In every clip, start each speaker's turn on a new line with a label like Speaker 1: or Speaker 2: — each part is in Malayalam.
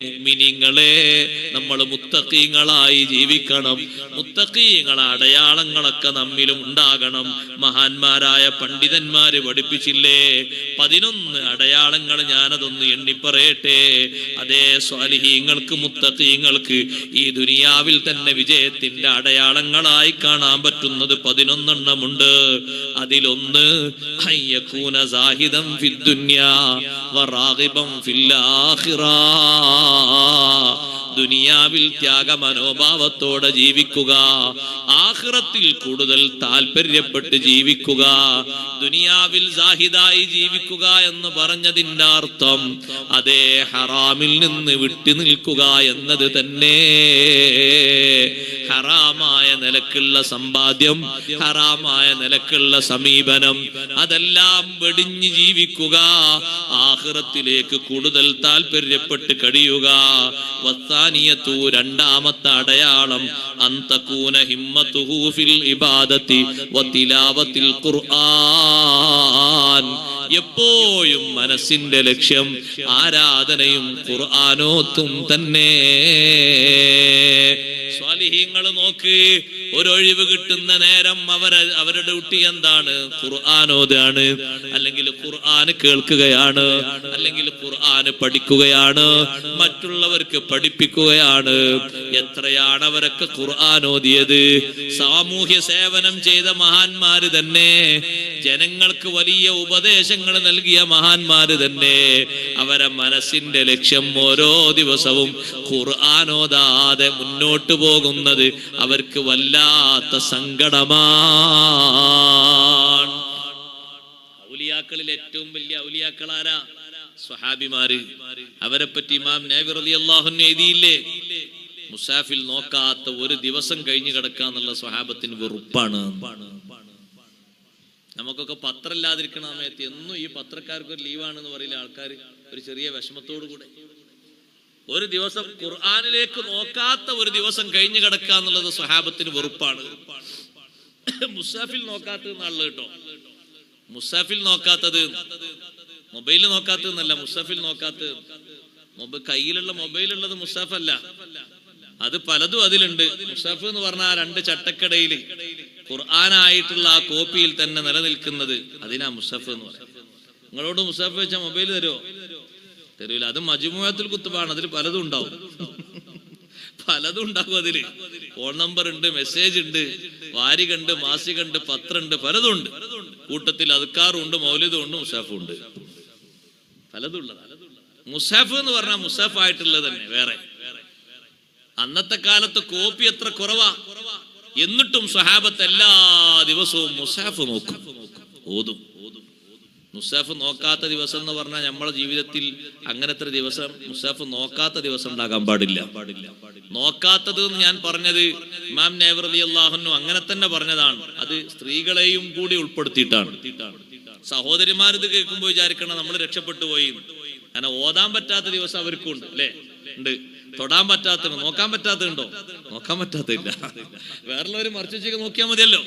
Speaker 1: മുഅ്മിനീങ്ങളെ, നമ്മൾ മുത്തഖീങ്ങളായി ജീവിക്കണം. മുത്തഖീങ്ങളെ അടയാളങ്ങളൊക്കെ നമ്മിലും ഉണ്ടാകണം. മഹാന്മാരായ പണ്ഡിതന്മാര് പഠിപ്പിച്ചില്ലേ 11 അടയാളങ്ങൾ. ഞാനതൊന്ന് എണ്ണിപ്പറയട്ടെ. അതേ സ്വാലിഹീങ്ങൾക്ക്, മുത്തഖീങ്ങൾക്ക് ഈ ദുനിയാവിൽ തന്നെ വിജയത്തിന്റെ അടയാളങ്ങളായി കാണാൻ പറ്റുന്നത് 11 എണ്ണമുണ്ട്. അതിലൊന്ന് അയ്യകൂന സാഹിദൻ ഫിദ്ദുനിയാ വറാഗിബൻ ഫിൽ ആഖിറ. ദുനിയാവിൽ ത്യാഗ മനോഭാവത്തോടെ ജീവിക്കുക, ആഖിറത്തിൽ കൂടുതൽ താല്പര്യപ്പെട്ട് ജീവിക്കുക. ദുനിയാവിൽ സാഹിദായി ജീവിക്കുക എന്ന് പറഞ്ഞതിന്റെ അർത്ഥം അതേ ഹറാമിൽ നിന്ന് വിട്ടു നിൽക്കുക എന്നത് തന്നെ. ഹറാമായ നിലക്കുള്ള സമ്പാദ്യം, ഹറാമായ നിലക്കുള്ള സമീപനം, അതെല്ലാം വെടിഞ്ഞ് ജീവിക്കുക, ആഖിറത്തിലേക്ക് കൂടുതൽ താല്പര്യപ്പെട്ട് കഴിയുക. വത്താനിയത്തു, രണ്ടാമത്തെ അടയാളം അന്തകൂന ഹിമ്മത്തുഹു ഫിൽ ഇബാദത്തി വതിലാവത്തിൽ ഖുർആൻ. എപ്പോഴും മനസ്സിന്റെ ലക്ഷ്യം ആരാധനയും ഖുർആനോത്തും തന്നെ. സ്വാലിഹീങ്ങൾ നോക്ക്, ഒരൊഴിവ് കിട്ടുന്ന നേരം അവരുടെ ഡ്യൂട്ടി എന്താണ്? ഖുർആൻ ഓതാണ്, അല്ലെങ്കിൽ ഖുർആൻ കേൾക്കുകയാണ്, അല്ലെങ്കിൽ ഖുർആൻ പഠിക്കുകയാണ്, മറ്റുള്ളവർക്ക് പഠിപ്പിക്കുകയാണ്. എത്രയാണ് അവരൊക്കെ ഖുർആൻ ഓതിയത്? സാമൂഹ്യ സേവനം ചെയ്ത മഹാന്മാര് തന്നെ, ജനങ്ങൾക്ക് വലിയ ഉപദേശങ്ങൾ നൽകിയ മഹാന്മാര് തന്നെ, അവരെ മനസ്സിന്റെ ലക്ഷ്യം ഓരോ ദിവസവും ഖുർആൻ ഓതാതെ മുന്നോട്ട് പോകുന്നത് അവർക്ക് വല്ലാത്ത സങ്കടമാണ്. ഔലിയാക്കളിൽ ഏറ്റവും വലിയ ഔലിയാക്കൾ ആരാ? സ്വഹാബിമാര്. അവരെ പറ്റി ഇമാം നബി റളിയല്ലാഹു അൻഹു എഴുതിയില്ലേ, മുസാഫിൽ നോക്കാത്ത ഒരു ദിവസം കഴിഞ്ഞു കിടക്കാന്നുള്ള സ്വഹാബത്തിന് വെറുപ്പാണ്. നമുക്കൊക്കെ പത്രം ഇല്ലാതിരിക്കണ സമയത്ത് എന്നും ഈ പത്രക്കാർക്ക് ഒരു ലീവാണെന്ന് പറയില്ല ആൾക്കാർ, ഒരു ചെറിയ വിഷമത്തോടു കൂടെ. ഒരു ദിവസം ഖുർആനിലേക്ക് നോക്കാത്ത ഒരു ദിവസം കഴിഞ്ഞു കിടക്കുക എന്നുള്ളത് സ്വഹാബത്തിന് വെറുപ്പാണ്. മുസാഫിൽ നോക്കാത്തത് നാളെ കേട്ടോ, മുസാഫിൽ നോക്കാത്തത്, മൊബൈൽ നോക്കാത്തതെന്നല്ല, മുസാഫിൽ നോക്കാത്തത്. കയ്യിലുള്ള മൊബൈലുള്ളത് മുസാഫ് അല്ല, അത് പലതും അതിലുണ്ട്. മുസാഫ് എന്ന് പറഞ്ഞാൽ 2 ചട്ടക്കടയിൽ ഖുർആനായിട്ടുള്ള ആ കോപ്പിയിൽ തന്നെ നിലനിൽക്കുന്നത്, അതിനാ മുസാഫ് എന്ന് പറയാം. നിങ്ങളോട് മുസാഫ് വെച്ചാൽ മൊബൈൽ തരുമോ? തരൂല. അത് മജ്മുഅത്തുൽ കുത്തുബാണ്, അതിൽ പലതും ഉണ്ടാവും, പലതും ഉണ്ടാകും. അതില് ഫോൺ നമ്പർ ഉണ്ട്, മെസ്സേജ് ഉണ്ട്, വാരികണ്ട്, മാസികണ്ട്, പത്രമുണ്ട്, പലതും ഉണ്ട്. കൂട്ടത്തിൽ അദ്കാറും ഉണ്ട്, മൗലിദും ഉണ്ട്, മുസാഫും ഉണ്ട്, പലതും ഉള്ളതാണ്. മുസാഫ് എന്ന് പറഞ്ഞാൽ മുസാഫ് ആയിട്ടുള്ളത് തന്നെ വേറെ. അന്നത്തെ കാലത്ത് കോപ്പി എത്ര കുറവാ, എന്നിട്ടും സ്വഹാബത്ത് എല്ലാ ദിവസവും മുസാഫ് നോക്കും, ഓതും. മുസാഫ് നോക്കാത്ത ദിവസം എന്ന് പറഞ്ഞാൽ നമ്മുടെ ജീവിതത്തിൽ അങ്ങനത്തെ ദിവസം, മുസാഫ് നോക്കാത്ത ദിവസം ഉണ്ടാകാൻ പാടില്ല. നോക്കാത്തത് എന്ന് ഞാൻ പറഞ്ഞത് ഇമാം നബി റളിയല്ലാഹു അൻഹു അങ്ങനെ തന്നെ പറഞ്ഞതാണ്. അത് സ്ത്രീകളെയും കൂടി ഉൾപ്പെടുത്തിയിട്ടാണ്. സഹോദരിമാരിത് കേൾക്കുമ്പോൾ വിചാരിക്കണം നമ്മൾ രക്ഷപ്പെട്ടു പോയി. അങ്ങനെ ഓതാൻ പറ്റാത്ത ദിവസം അവർക്കും ഉണ്ട്, അല്ലേ? ഉണ്ട്. തൊടാൻ പറ്റാത്തത്, നോക്കാൻ പറ്റാത്തതുണ്ടോ? നോക്കാൻ പറ്റാത്തില്ല. വേറുള്ളവര് മറിച്ച് നോക്കിയാൽ മതിയല്ലോ.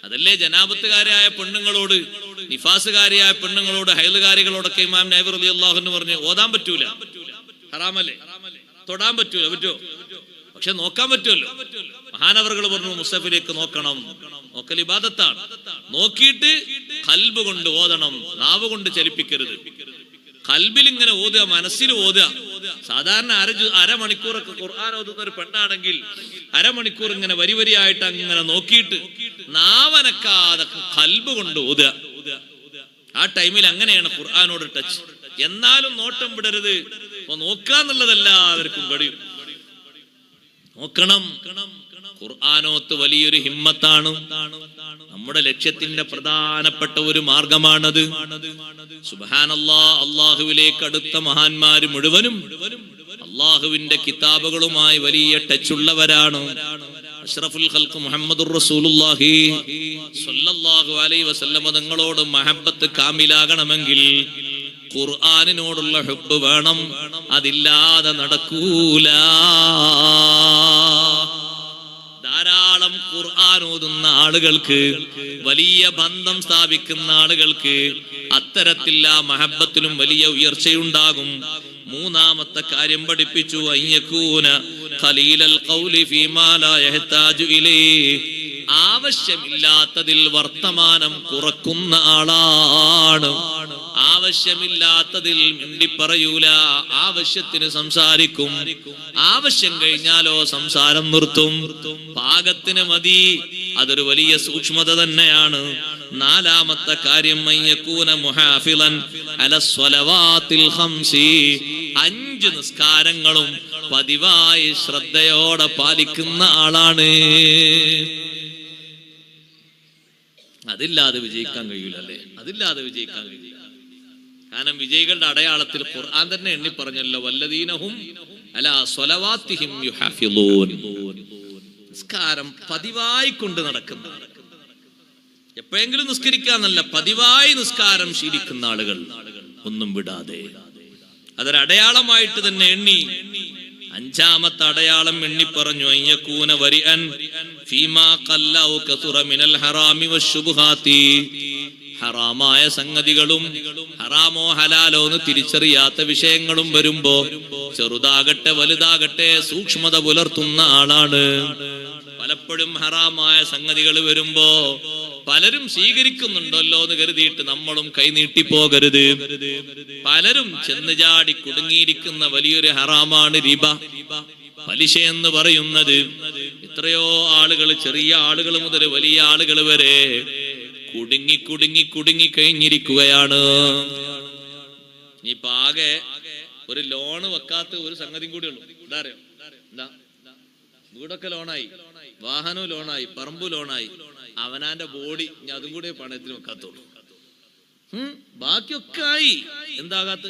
Speaker 1: അതല്ലേ ജനാപത്തുകാരായ പെണ്ണുങ്ങളോട്, നിഫാസുകാരിയായ പെണ്ണുങ്ങളോട്, ഹൈലുകാരികളോടൊക്കെ ഇമാം നബി റളിയല്ലാഹു അൻഹു പറഞ്ഞു ഓതാൻ പറ്റൂല, ഹറാമല്ലേ. തൊടാൻ പറ്റൂല, പറ്റുമോ? പക്ഷെ നോക്കാൻ പറ്റുമല്ലോ. മഹാനവറുകൾ പറഞ്ഞു മുസഫിലേക്ക് നോക്കണം, നോക്കൽ ഇബാദത്താണ്. നോക്കിയിട്ട് ഖൽബ് കൊണ്ട് ഓതണം, നാവ് കൊണ്ട് ചലിപ്പിക്കരുത്. ഖൽബിൽ ഇങ്ങനെ ഓതുക, മനസ്സിൽ ഓതുക. സാധാരണ അരമണിക്കൂറൊക്കെ ഖുർആൻ ഓതുന്ന ഒരു പെണ്ണാണെങ്കിൽ അരമണിക്കൂർ ഇങ്ങനെ വരി വരിയായിട്ട് അങ്ങനെ നോക്കിയിട്ട് നാവനക്കാതെ ഖൽബ് കൊണ്ട് ഓതുക. ആ ടൈമിൽ അങ്ങനെയാണ് ഖുർആനോട് ടച്ച്. എന്നാലും നോട്ടം വിടരുത്. അപ്പൊ നോക്കാന്നുള്ളതെല്ലാവർക്കും കഴിയും. നോക്കണം. ഖുർആനോത്ത് വലിയൊരു ഹിമ്മത്താണ്. നമ്മുടെ ലക്ഷ്യത്തിന്റെ പ്രധാനപ്പെട്ട ഒരു മാർഗമാണത്. സുബ്ഹാനല്ലാഹ്, അള്ളാഹുവിലേക്ക് അടുത്ത മഹാന്മാര് മുഴുവനും അള്ളാഹുവിന്റെ കിതാബുകളുമായി വലിയ ടച്ചുള്ളവരാണ്. അഷ്റഫുൽ ഖൽഖ് മുഹമ്മദുർ റസൂലുള്ളാഹി സ്വല്ലല്ലാഹു അലൈഹി വസല്ലം തങ്ങളോട് മഹബ്ബത്ത് കാമിലാകണമെങ്കിൽ ഖുർആനിനോടുള്ള ഹുബ്ബ് വേണം. അതില്ലാതെ നടക്കൂല. ധാരാളം ഖുർആൻ ഓതുന്ന ആളുകൾക്ക്, വലിയ ബന്ധം സ്ഥാപിക്കുന്ന ആളുകൾക്ക് അത്തരത്തിൽ ആ മഹബ്ബത്തിലും വലിയ ഉയർച്ചയുണ്ടാകും. മൂന്നാമത്തെ കാര്യം പഠിപ്പിച്ചു, അയ്യകൂന ഖലീലൽ ഖൗലി ഫീമാ ലാ യഹ്താജു ഇലൈഹി, ആവശ്യമില്ലാത്തതിൽ വർത്തമാനം കുറക്കുന്ന ആളാണ്. ആവശ്യമില്ലാത്തതിൽ മിണ്ടി പറയൂല, ആവശ്യത്തിന് സംസാരിക്കും. ആവശ്യം കഴിഞ്ഞാലോ സംസാരം നിർത്തും. പാകത്തിന് മതി. അതൊരു വലിയ സൂക്ഷ്മത തന്നെയാണ്. നാലാമത്തെ കാര്യം, അയ്യകൂന മുഹാഫിളൻ അലസ്വലവാത്തിൽ ഖംസി, 5 നിസ്കാരങ്ങളും പതിവായി ശ്രദ്ധയോടെ പാലിക്കുന്ന ആളാണ്. അതില്ലാതെ വിജയിക്കാൻ കഴിയില്ല അല്ലേ? അതില്ലാതെ വിജയിക്കാൻ കഴിയില്ല. കാരണം വിജയികളുടെ അടയാളത്തിൽ ഖുർആൻ തന്നെ എണ്ണി പറഞ്ഞല്ലോ, വല്ലദീനഹും അലാ സ്വലവാത്തിഹിം യുഹാഫിളൂൻ. നിസ്കാരം പതിവായി കൊണ്ട് നടക്കുന്ന, എപ്പോഴെങ്കിലും നിസ്കരിക്കാന്നല്ല, പതിവായി നിസ്കാരം ശീലിക്കുന്ന ആളുകൾ ഒന്നും വിടാതെ. അതൊരടയാളമായിട്ട് തന്നെ എണ്ണി. 5ാമത്തെ അടയാളം എണ്ണി പറഞ്ഞു, അയ്യകൂന വരിഅൻ ഫീമാ ഖല്ല ഔ കസുറ മിനൽ ഹറാമി വശുബ്ഹാത്തി, ഹറാമായ സംഗതികളും ഹറാമോ ഹലാലോ എന്ന് തിരിച്ചറിയാത്ത വിഷയങ്ങളും വരുമ്പോ ചെറുതാകട്ടെ വലുതാകട്ടെ സൂക്ഷ്മത പുലർത്തുന്ന ആളാണ്. പലപ്പോഴും ഹറാമായ സംഗതികൾ വരുമ്പോ പലരും സ്വീകരിക്കുന്നുണ്ടല്ലോ എന്ന് കരുതിയിട്ട് നമ്മളും കൈനീട്ടിപ്പോകരുത്. പലരും ചെന്ന് ചാടി കുടുങ്ങിയിരിക്കുന്ന വലിയൊരു ഹറാമാണ് റിബ, പലിശ എന്ന് പറയുന്നത്. എത്രയോ ആളുകൾ, ചെറിയ ആളുകൾ മുതൽ വലിയ ആളുകൾ വരെ കുടുങ്ങി കുടുങ്ങി കുടുങ്ങി കഴിഞ്ഞിരിക്കുകയാണ്. ഇനിയിപ്പോ ആകെ ഒരു ലോണ് വെക്കാത്ത ഒരു സംഗതിയും കൂടി ഉള്ളു. എന്താ അറിയോ? എന്താ? വീടൊക്കെ ലോണായി, വാഹനവും ലോണായി, പറമ്പു ലോണായി, അവനാന്റെ ബോഡി ഞാൻ അതും കൂടെ പണയത്തിന് വെക്കാത്തുള്ളൂ. ബാക്കിയൊക്കെ ആയി. എന്താകാത്ത?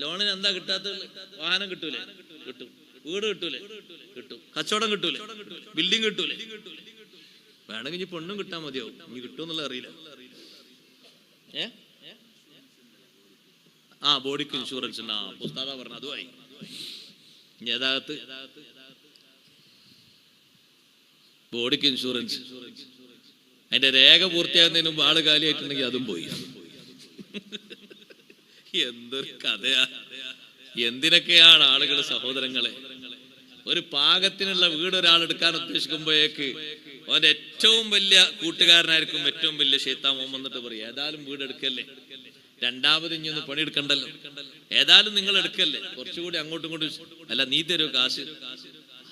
Speaker 1: ലോണിന് എന്താ കിട്ടാത്തത്? വാഹനം കിട്ടൂലേ? കിട്ടും. വീട് കിട്ടൂലേ? കിട്ടും. കച്ചവടം കിട്ടൂലേ? ബിൽഡിംഗ് കിട്ടൂലേ? വേണമെങ്കിൽ ഇനി പെണ്ണും കിട്ടാൻ മതിയാവും. ഇനി കിട്ടുമെന്നുള്ള അറിയില്ല. ബോഡിക്ക് ഇൻഷുറൻസ് ഉണ്ട്. പുസ്തകം പറഞ്ഞ അതുമായി. ഇനി യഥാകത്ത് ബോഡിക്ക് ഇൻഷുറൻസ്, അതിന്റെ രേഖ പൂർത്തിയാകുന്നതിന് മുമ്പ് ആള് കാലിയായിട്ടുണ്ടെങ്കിൽ അതും പോയി. എന്തൊരു കഥയാ! എന്തിനൊക്കെയാണ് ആളുകൾ, സഹോദരങ്ങളെ, ഒരു പാകത്തിനുള്ള വീട് ഒരാൾ എടുക്കാൻ ഉദ്ദേശിക്കുമ്പോഴേക്ക് അവന്റെ ഏറ്റവും വലിയ കൂട്ടുകാരനായിരിക്കും ഏറ്റവും വലിയ ശൈത്താൻ മോൻ വന്നിട്ട് പറയും, ഏതായാലും വീട് എടുക്കല്ലേ, രണ്ടാമത് ഇനി ഒന്ന് പണിയെടുക്കണ്ടല്ലോ, ഏതായാലും നിങ്ങൾ എടുക്കല്ലേ, കുറച്ചുകൂടി അങ്ങോട്ടും ഇങ്ങോട്ടും, അല്ല നീ തരൂ കാശ്.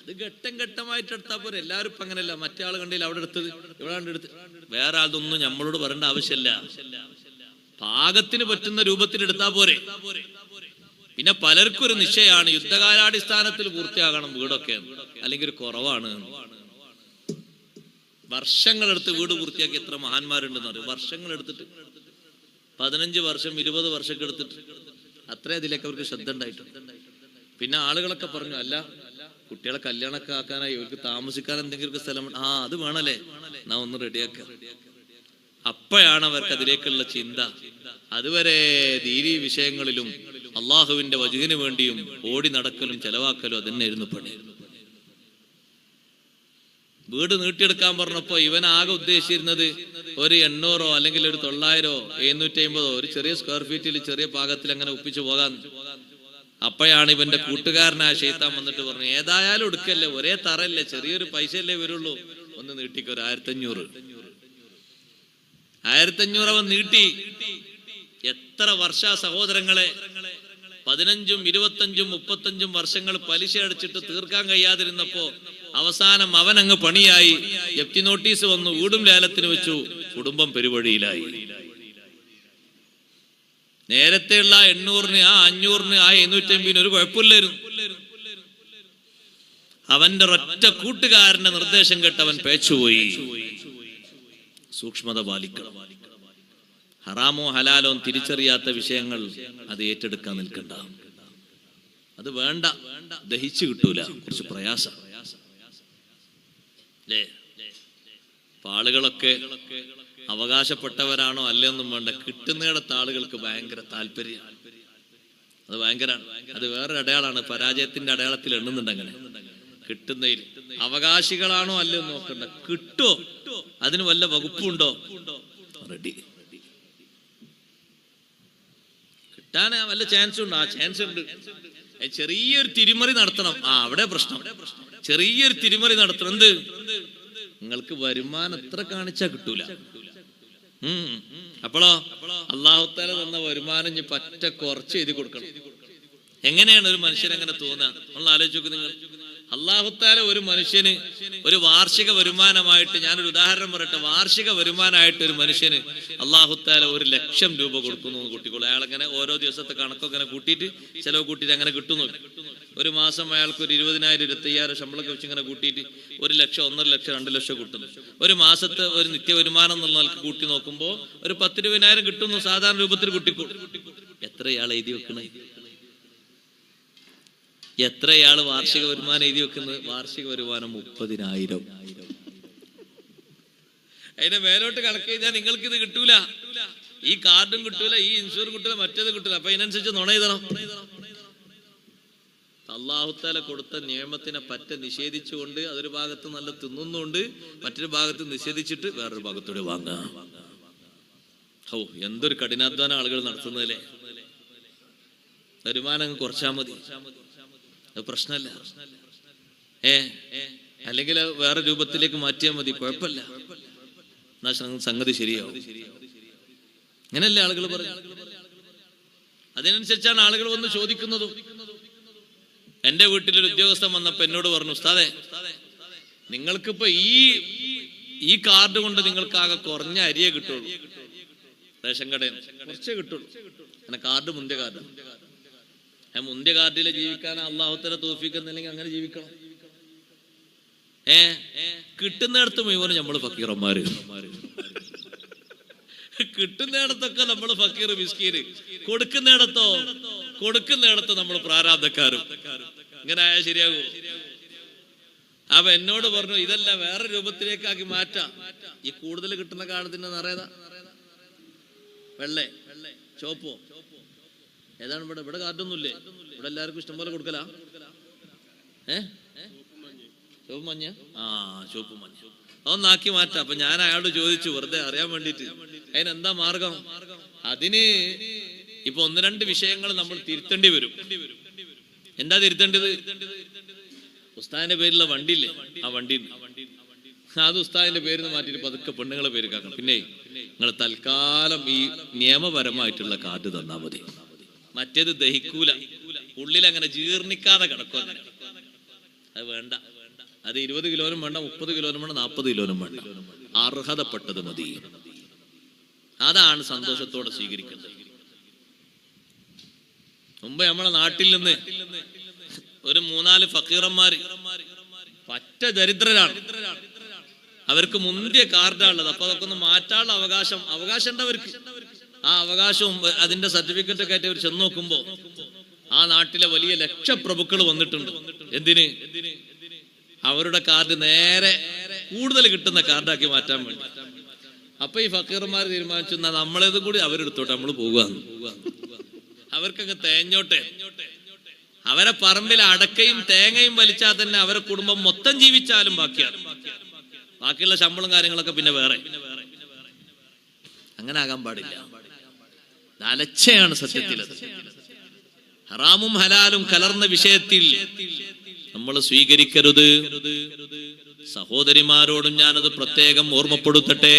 Speaker 1: അത് ഘട്ടം ഘട്ടമായിട്ട് എടുത്താൽ പോരെ. എല്ലാവരും ഇപ്പൊ അങ്ങനെയല്ല. മറ്റേ ആൾ കണ്ടില്ല അവിടെ എടുത്തത്, ഇവിടെ എടുത്ത്. വേറെ ആളതൊന്നും നമ്മളോട് പറയേണ്ട ആവശ്യമില്ല. പാകത്തിന് പറ്റുന്ന രൂപത്തിൽ എടുത്താ പോരെ. പിന്നെ പലർക്കും ഒരു നിശ്ചയമാണ്, യുദ്ധകാലാടിസ്ഥാനത്തിൽ പൂർത്തിയാകണം വീടൊക്കെ, അല്ലെങ്കിൽ ഒരു കുറവാണ്. വർഷങ്ങളെടുത്ത് വീട് പൂർത്തിയാക്കി എത്ര മഹാന്മാരുണ്ടെന്ന് പറയും. വർഷങ്ങൾ എടുത്തിട്ട് 15 വർഷം 20 വർഷമൊക്കെ എടുത്തിട്ട് അത്രേ അതിലേക്ക് അവർക്ക് ശ്രദ്ധ ഉണ്ടായിട്ടുണ്ട്. പിന്നെ ആളുകളൊക്കെ പറഞ്ഞു, അല്ല കുട്ടികളെ കല്യാണമൊക്കെ ആക്കാനായി ഇവർക്ക് താമസിക്കാൻ എന്തെങ്കിലും സ്ഥലം, അത് വേണല്ലേ, നാ ഒന്ന് റെഡിയാക്കാം. അപ്പോഴാണ് അവർക്ക് അതിലേക്കുള്ള ചിന്ത. അതുവരെ ദീനീ വിഷയങ്ങളിലും അള്ളാഹുവിന്റെ വജുഹിന് വേണ്ടിയും ഓടി നടക്കലും ചെലവാക്കലും അതന്നെയായിരുന്നു പണി. വീട് നീട്ടിയെടുക്കാൻ പറഞ്ഞപ്പോ ഇവൻ ആകെ ഉദ്ദേശിച്ചിരുന്നത് ഒരു 800 അല്ലെങ്കിൽ ഒരു 900 750 ഒരു ചെറിയ സ്ക്വയർ ഫീറ്റിൽ ചെറിയ പാകത്തിൽ അങ്ങനെ ഒപ്പിച്ചു പോകാൻ. അപ്പോഴാണ് ഇവന്റെ കൂട്ടുകാരനായ ശൈത്താൻ വന്നിട്ട് പറഞ്ഞു, ഏതായാലും എടുക്കല്ലേ, ഒരേ തറല്ലേ, ചെറിയൊരു പൈസയല്ലേ വരുള്ളൂ, ഒന്ന് നീട്ടിക്കോ, ഒരു 1500 അവൻ നീട്ടി. എത്ര വർഷ സഹോദരങ്ങളെ, 15, 25, 35 വർഷങ്ങൾ പലിശ അടിച്ചിട്ട് തീർക്കാൻ കഴിയാതിരുന്നപ്പോ അവസാനം അവൻ അങ്ങ് പണിയായി. ജപ്തി നോട്ടീസ് വന്നു, വീടും ലേലത്തിന് വെച്ചു, കുടുംബം പെരുവഴിയിലായി. നേരത്തെയുള്ള 800-ന് 500-ന് 750-ന് ഒരു കുഴപ്പമില്ലായിരുന്നു. അവന്റെ ഒറ്റ കൂട്ടുകാരന്റെ നിർദ്ദേശം കേട്ട് അവൻ പേച്ചുപോയി. സൂക്ഷ്മത പാലിക്കണം. ഹറാമോ ഹലാലോ തിരിച്ചറിയാത്ത വിഷയങ്ങൾ അത് ഏറ്റെടുക്കാൻ നിൽക്കണ്ട. അത് വേണ്ട, ദഹിച്ചു കിട്ടൂല, കുറച്ച് പ്രയാസം അല്ലേ. ആളുകളൊക്കെ അവകാശപ്പെട്ടവരാണോ അല്ലെന്നും വേണ്ട, കിട്ടുന്നിടത്ത് ആളുകൾക്ക് ഭയങ്കര താല്പര്യം. അത് ഭയങ്കരമാണ്. അത് വേറൊരു അടയാളാണ്, പരാജയത്തിന്റെ അടയാളത്തിൽ എണ്ണുന്നുണ്ട്. അങ്ങനെ കിട്ടുന്നതിൽ അവകാശികളാണോ അല്ലെന്ന് നോക്കണ്ട, കിട്ടോ, അതിന് വല്ല വകുപ്പുണ്ടോ, റെഡി. കിട്ടാൻ വല്ല ചാൻസും ഉണ്ട്. ആ ചാൻസ് ഉണ്ട്. ചെറിയൊരു തിരിമറി നടത്തണം. അവിടെ പ്രശ്നം. ചെറിയൊരു തിരിമറി നടത്തണം. എന്ത്? നിങ്ങൾക്ക് വരുമാനം എത്ര കാണിച്ചാ കിട്ടൂല. അപ്പോഴോ അല്ലാഹു തആല തന്ന വരുമാനം ഇനി പറ്റ കുറച്ച് എഴുതി കൊടുക്കണം. എങ്ങനെയാണ് ഒരു മനുഷ്യൻ അങ്ങനെ തോന്നുക? ഒന്ന് ആലോചിച്ച് നോക്ക് നിങ്ങൾ. അല്ലാഹു തആല ഒരു മനുഷ്യന് ഒരു വാർഷിക വരുമാനമായിട്ട്, ഞാനൊരു ഉദാഹരണം പറയട്ടെ, വാർഷിക വരുമാനമായിട്ട് ഒരു മനുഷ്യന് അല്ലാഹു തആല 1,00,000 രൂപ കൊടുക്കുന്നു കൂട്ടിക്കോളൂ. അയാളങ്ങനെ ഓരോ ദിവസത്തെ കണക്കൊക്കെ അങ്ങനെ കൂട്ടിയിട്ട് ചെലവ് കൂട്ടിയിട്ട് അങ്ങനെ കിട്ടുന്നു. ഒരു മാസം അയാൾക്ക് ഒരു 20,000 25,000 ശമ്പളമൊക്കെ വെച്ച് ഇങ്ങനെ കൂട്ടിയിട്ട് 1,00,000 1,50,000 2,00,000 കിട്ടുന്നു. ഒരു മാസത്തെ ഒരു നിത്യ വരുമാനം എന്നുള്ള ആൾക്ക് കൂട്ടി നോക്കുമ്പോൾ ഒരു 10,000 കിട്ടുന്നു സാധാരണ രൂപത്തിൽ കൂട്ടിക്കോളൂ. എത്ര ഇയാൾ എഴുതി വെക്കണേ? എത്രയാള് വാർഷിക വരുമാനം എഴുതി വെക്കുന്നത്? വാർഷിക വരുമാനം 30,000. അതിന്റെ മേലോട്ട് കണക്ക് ചെയ്താൽ നിങ്ങൾക്ക് ഇത് കിട്ടൂല. ഈ കാർഡും കിട്ടൂല, ഈ ഇൻഷുറൻസ് കിട്ടൂല, മറ്റേത് കിട്ടൂല. അപ്പൊ അതിനനുസരിച്ച് നുണ എഴുതണം. അല്ലാഹു തആല കൊടുത്ത നിയമത്തിനെ പറ്റ നിഷേധിച്ചുകൊണ്ട് അതൊരു ഭാഗത്ത് നല്ല തിന്നുന്നുണ്ട്, മറ്റൊരു ഭാഗത്ത് നിഷേധിച്ചിട്ട് വേറൊരു ഭാഗത്തൂടെ വാങ്ങാം. എന്തൊരു കഠിനാധ്വാനം ആളുകൾ നടത്തുന്നതല്ലേ. വരുമാനം കുറച്ചാൽ മതി, അത് പ്രശ്നമല്ല. അല്ലെങ്കിൽ വേറെ രൂപത്തിലേക്ക് മാറ്റിയാൽ മതി, കുഴപ്പമില്ല. എന്നാ സംഗതി ശരിയാവും. അങ്ങനെയല്ലേ ആളുകൾ പറഞ്ഞു. അതിനനുസരിച്ചാണ് ആളുകൾ വന്ന് ചോദിക്കുന്നതും. എന്റെ വീട്ടിലൊരു ഉദ്യോഗസ്ഥൻ വന്നപ്പോ എന്നോട് പറഞ്ഞു, ഉസ്താദേ, നിങ്ങൾക്കിപ്പോ ഈ കാർഡ് കൊണ്ട് നിങ്ങൾക്ക് ആകെ കുറഞ്ഞ അരിയെ കിട്ടുള്ളൂ, റേഷൻ കടയിൽ കുറച്ചേ കിട്ടുള്ളൂ. അങ്ങനെ കാർഡ് മുന്തിയ കാർഡ്. മുന്തിയ കാർഡില് ജീവിക്കാൻ അല്ലാഹു തആല തൗഫീഖ് തന്നില്ലെങ്കിൽ അങ്ങനെ ജീവിക്കണം. കിട്ടുന്നിടത്ത് മുഴുവൻ നമ്മള് ഫക്കീറന്മാര്, കിട്ടുന്നിടത്തൊക്കെ നമ്മള് ഫക്കീർ മിസ്കീന്, കൊടുക്കുന്നിടത്ത് നമ്മൾ പ്രാരാബ്ധക്കാരും. ഇങ്ങനെ ആയാൽ ശരിയാകൂ? അപ്പൊ എന്നോട് പറഞ്ഞു, ഇതല്ല വേറെ രൂപത്തിലേക്കാക്കി മാറ്റാം. ഈ കൂടുതൽ കിട്ടുന്ന കാർഡിന്റെ നിറയതാ വെള്ളേ ചോപ്പോ ഏതാണ്? ഇവിടെ കാർഡൊന്നുമില്ലേ? ഇവിടെ എല്ലാവർക്കും ഇഷ്ടംപോലെ കൊടുക്കലാ. ചുവപ്പ് മഞ്ഞ. ചുവപ്പ് മഞ്ഞ അതൊന്നാക്കി മാറ്റാം. അപ്പൊ ഞാൻ അയാളോട് ചോദിച്ചു, വെറുതെ അറിയാൻ വേണ്ടിട്ട്, അതിനെന്താ മാർഗം? അതിന് ഇപ്പൊ 1-2 വിഷയങ്ങൾ നമ്മൾ തിരുത്തേണ്ടി വരും. എന്താ തിരുത്തേണ്ടത്? ഉസ്താദിന്റെ പേരിലുള്ള വണ്ടിയില്ലേ, ആ വണ്ടി അത് ഉസ്താദിന്റെ പേരിൽ നിന്ന് മാറ്റിയിട്ട് പതുക്കെ പെണ്ണുങ്ങളെ പേര് കാക്കണം. പിന്നെ നിങ്ങൾ തൽക്കാലം ഈ നിയമപരമായിട്ടുള്ള കാർഡ് തന്നാ മതി. മറ്റേത് ദഹിക്കൂല, ഉള്ളിൽ അങ്ങനെ ജീർണിക്കാതെ കിടക്കും. അത് വേണ്ട. അത് 20 കിലോനും വേണ്ട, 30 കിലോനും വേണ്ട, 40 കിലോനും വേണ്ട. അർഹതപ്പെട്ടത് മതി. അതാണ് സന്തോഷത്തോടെ സ്വീകരിക്കേണ്ടത്. മുമ്പ് നമ്മളെ നാട്ടിൽ നിന്ന് ഒരു 3-4 ഫക്കീറന്മാര് പറ്റ ദരിദ്രരാണ്. അവർക്ക് മുന്തിയ കാർഡാണുള്ളത്. അപ്പൊ അതൊക്കെ ഒന്ന് മാറ്റാനുള്ള അവകാശം ഉണ്ട് അവർക്ക്. ആ അവകാശവും അതിന്റെ സർട്ടിഫിക്കറ്റ് ഒക്കെ ആയിട്ട് അവർ ചെന്ന് നോക്കുമ്പോ ആ നാട്ടിലെ വലിയ ലക്ഷപ്രഭുക്കൾ വന്നിട്ടുണ്ട്. എന്തിന്? അവരുടെ കാർഡ് നേരെ കൂടുതൽ കിട്ടുന്ന കാർഡാക്കി മാറ്റാൻ വേണ്ടി. അപ്പൊ ഈ ഫക്കീർമാർ തീരുമാനിച്ചു, എന്നാ നമ്മളേത് കൂടി അവരെടുത്തോട്ടെ, നമ്മൾ പോകുക. അവർക്കങ്ങ് തേഞ്ഞോട്ടെ. അവരെ പറമ്പിൽ അടക്കയും തേങ്ങയും വലിച്ചാൽ തന്നെ അവരെ കുടുംബം മൊത്തം ജീവിച്ചാലും ബാക്കിയാണ്. ബാക്കിയുള്ള ശമ്പളം കാര്യങ്ങളൊക്കെ പിന്നെ വേറെ. അങ്ങനെ ആകാൻ പാടില്ല. അലച്ചയാണ് സത്യത്തിൽ. ഹറാമും ഹലാലും കലർന്ന വിഷയത്തിൽ നമ്മൾ സ്വീകരിക്കരുത്. സഹോദരിമാരോടും ഞാനത് പ്രത്യേകം ഓർമ്മപ്പെടുത്തട്ടെ.